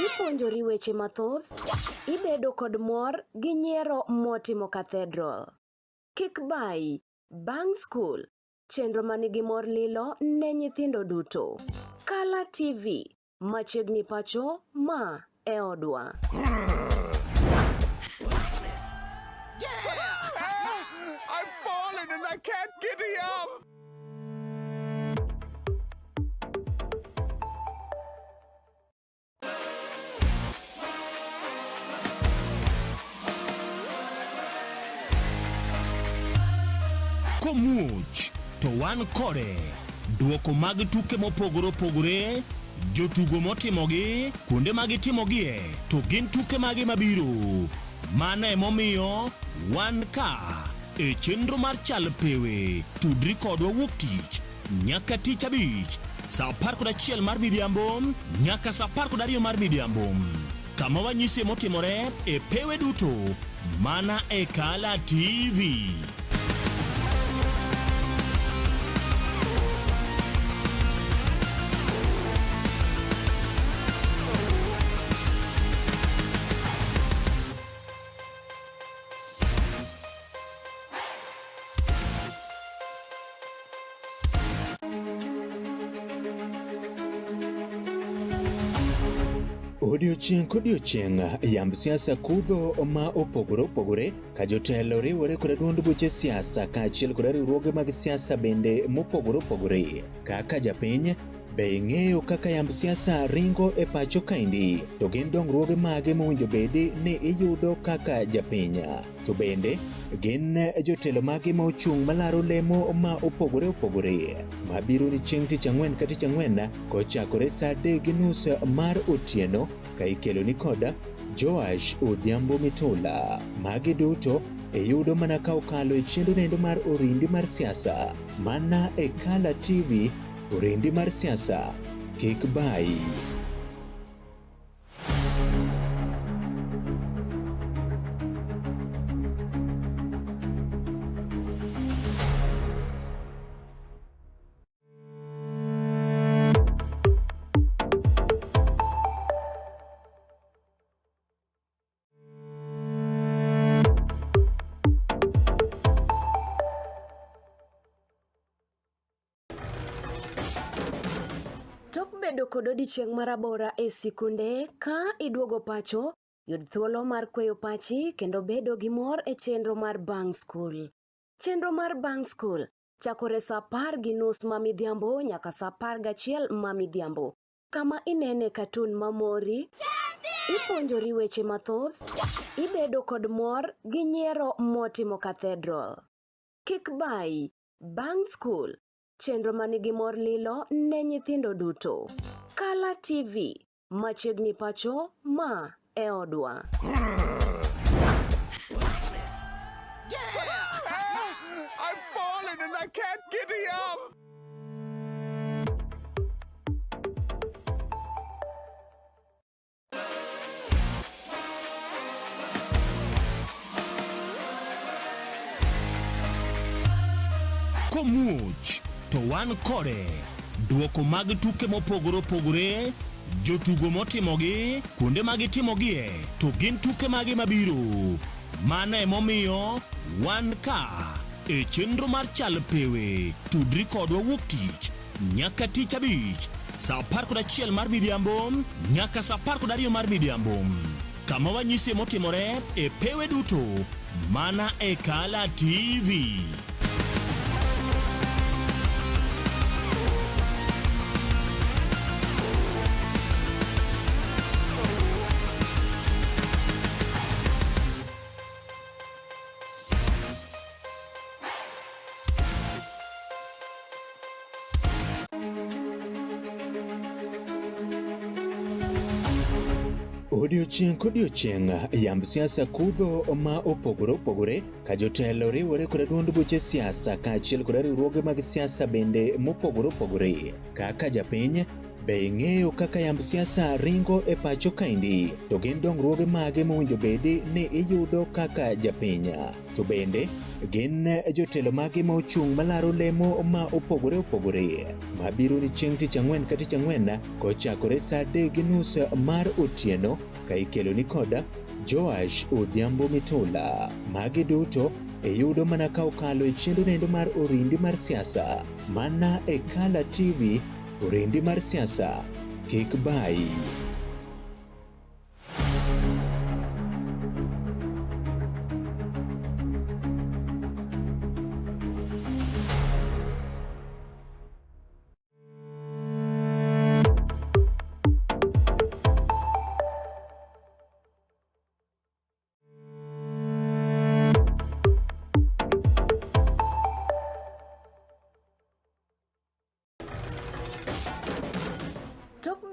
ipuonjori weche mathoth, ibedo kod mor gi nyiero motimo Cathedral. Kik bai, Bang School, chenro manigi mor lilo ne nyithindo duto. Kala TV, machiegni pacho ma e odwa. I've fallen and I can't giddy up. Komuoch to wan kode duoko mag tuke mopogore opogore, jotugo motimogi, kuonde mag timogie, to gin tuke mage mabiro. Mano emomiyo wan ka e chenro mar chal pewe, tudri kodwa wuok tich nyaka tich abich saa 11 mar midhiambo nyaka saa 12 mar midhiambo, kama wanyise motimore e pewe duto mana e Kala TV. Odiochieng' kodiochieng' yamb siasa kudho ma opogore opogore ka jotelo riwore kod duond buche siasa kaachiel kod riwruoge mag siasa bende mopogore opogore. Kaka japiny be ing'eyo kaka yamb siasa ringo e pacho kaendi, to gin dongruoge mage mowinjo bedi ni iyudo kaka japiny, to bende gin jotelo mage ma ochung' malaro lemo ma opogore opogore mabiro ni chieng' tich ang'wen ka tich ang'wen kochakore saa 3:30 mar otieno ka ikelo ni koda Joash Odhiambo Mitula. Magi duto iyudo mana ka okalo e chenro nendo mar orindi mar siasa mana e Kala TV. Orindi mar siasa kik bai. bedo kod odiochieng' marabora e sikunde ka iduogo pacho, yud thuolo mar kweyo pachi kendo bedo gi mor e chenro mar Bang School. Chenro mar Bang School chakore saa 10:30 mamidhiambo nyaka saa 11 mamidhiambo. Kama inene katun mamori, ipuonjori weche mathoth, ibedo kod mor gi nyiero motimo Cathedral. Kik bai, Bang School, chenro manigi mor lilo ne nyithindo duto. Kala TV, machiegni pacho ma e odwa. I've fallen and I can't giddy up. Komuoch to wan kode duoko mag tuke mopogore opogore, jotugo motimogi, kuonde mag timogie, to gin tuke mage mabiro. Mano emomiyo wan ka e chenro mar chal pewe. Tudri kodwa wuok tich nyaka tich abich saa 11 mar midhiambo nyaka saa 12 mar midhiambo. Kama wanyisi motimore e pewe duto mana e Kala TV. Odiochieng' kodiochieng' yamb siasa kudho ma opogore opogore ka jotelo riwore kod duond buche siasa kaachiel kod riwruoge mag siasa bende mopogore opogore. Kaka japiny, be ing'eyo kaka yamb siasa ringo e pacho kaendi? To gin dongruoge mage mowinjo bedi ni iyudo kaka japiny? To bende gin jotelo mage ma ochung' malaro lemo ma opogore opogore mabiro ni chieng' tich ang'wen ka tich ang'wen kochakore saa 3:30 mar otieno ka ikelo ni koda Joash Odhiambo Mitula. Magi duto iyudo mana ka okalo e chenro nendo mar Orindi mar Siasa mana e Kala TV. Orindi mar Siasa, kik bai.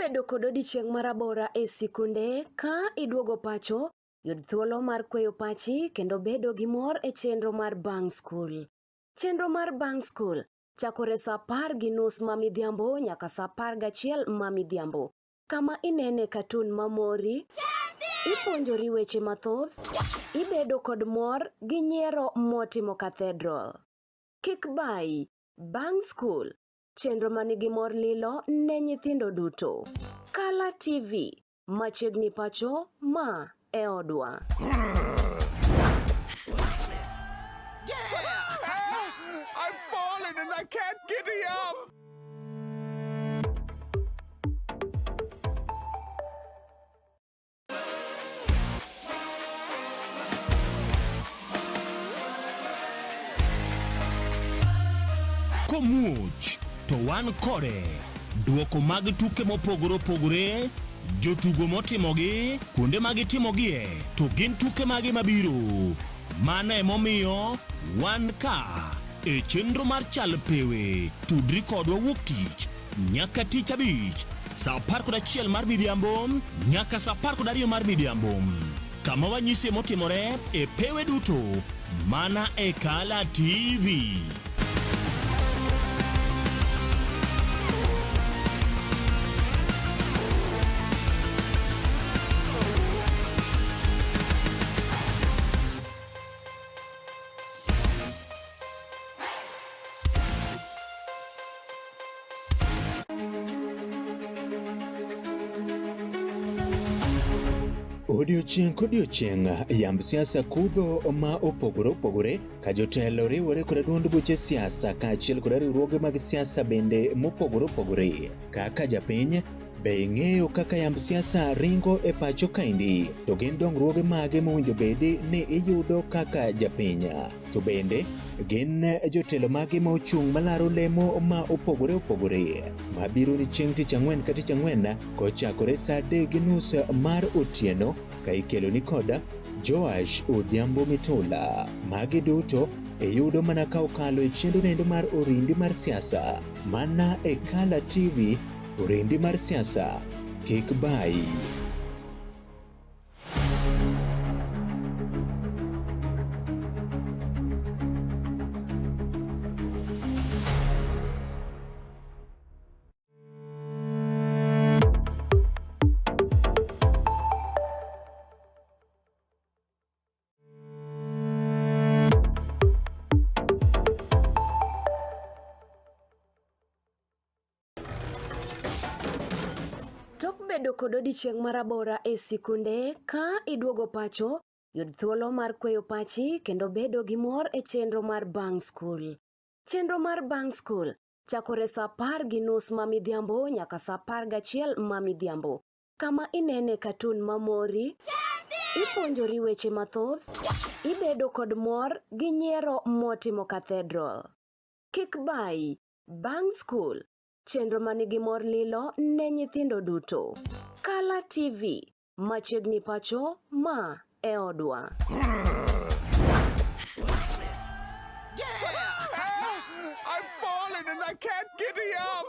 Bedo kod odiochieng' marabora e sikunde ka iduogo pacho, yud thuolo mar kweyo pachi kendo bedo gi mor e chenro mar Bang School. Chenro mar Bang School chakore saa 10:30 mamidhiambo nyaka saa 11 mamidhiambo. Kama inene katun mamori, ipuonjori weche mathoth, ibedo kod mor gi nyiero motimo Cathedral. Kik bai, Bang School, chenro manigi mor lilo ne nyithindo duto. Kala TV, machiegni pacho ma e odwa. I've fallen and I can't giddy up. Komuoch to wan kode duoko mag tuke mopogore opogore, jotugo motimogi, kuonde mag timogie, to gin tuke mage mabiro. Mano emomiyo wan ka e chenro mar chal pewe. Tudri kodwa wuok tich nyaka tich abich saa 11 mar midhiambo nyaka saa 12 mar midhiambo. Kama wanyisi motimore e pewe duto mana e Kala TV. Odiochieng' kodiochieng' yamb siasa kudho ma opogore opogore ka jotelo riwore kod duond buche siasa kaachiel kod riwruoge mag siasa bende mopogore opogore. Kaka japiny be ing'eyo kaka yamb siasa ringo e pacho kaendi, to gin dongruoge mage mowinjo bedi ni iyudo kaka japiny, to bende gin jotelo mage ma ochung' malaro lemo ma opogore opogore mabiro ni chieng' tich ang'wen ka tich ang'wen kochakore saa 3:30 mar otieno ka ikelo ni koda Joash Odhiambo Mitula. Magi duto iyudo mana ka okalo e chendo nendo mar Orindi mar siasa mana e Kala TV. Orindi mar siasa, kik bai. Bedo kod odiochieng' marabora e sikunde ka iduogo pacho, yud thuolo mar kweyo pachi kendo bedo gi mor e chenro mar Bang School. Chenro mar Bang School chakore saa 10:30 ma midhiambo nyaka saa 11 ma midhiambo. Kama inene katun mamori, ipuonjori weche mathoth, ibedo kod mor gi nyiero motimo Cathedral. Kik bai, Bang School, chenro manigi mor lilo ne nyithindo duto. Kala TV, machiegni pacho ma e odwa. I've fallen and I can't get up.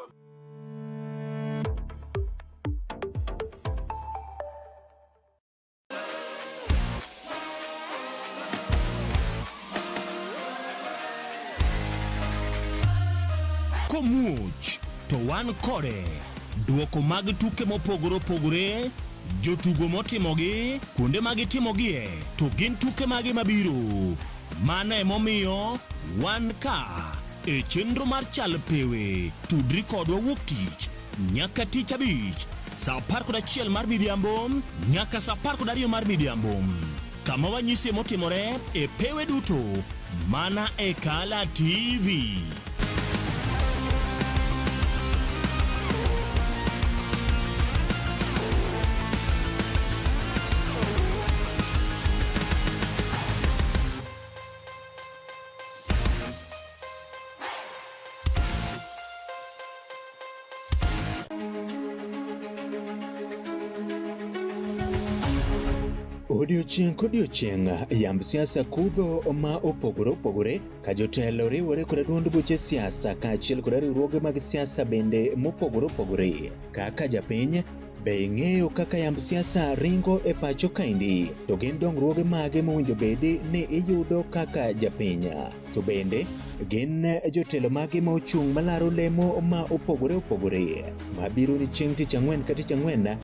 Komuoch to wan kode duoko mag tuke mopogore opogore, jotugo motimogi, kuonde mag timogie, to gin tuke mage mabiro. Mano emomiyo wan ka e chenro mar chal pewe. Tudri kodwa wuok tich nyaka tich abich saa 11 mar midhiambo nyaka saa 12 mar midhiambo. Kama wanyisi motimore e pewe duto mana e Kala TV. Odiochieng' kodiochieng' yamb siasa kudho ma opogore opogore ka jotelo riwore kod duond buche siasa kaachiel kod riwruoge mag siasa bende mopogore opogore. Kaka japiny be ing'eyo kaka yamb siasa ringo e pacho kaendi, to gin dongruoge mage mowinjo bedi ni iyudo kaka japiny, to bende gin jotelo mage ma ochung' malaro lemo ma opogore opogore mabiro ni chieng' tich ang'wen ka tich ang'wen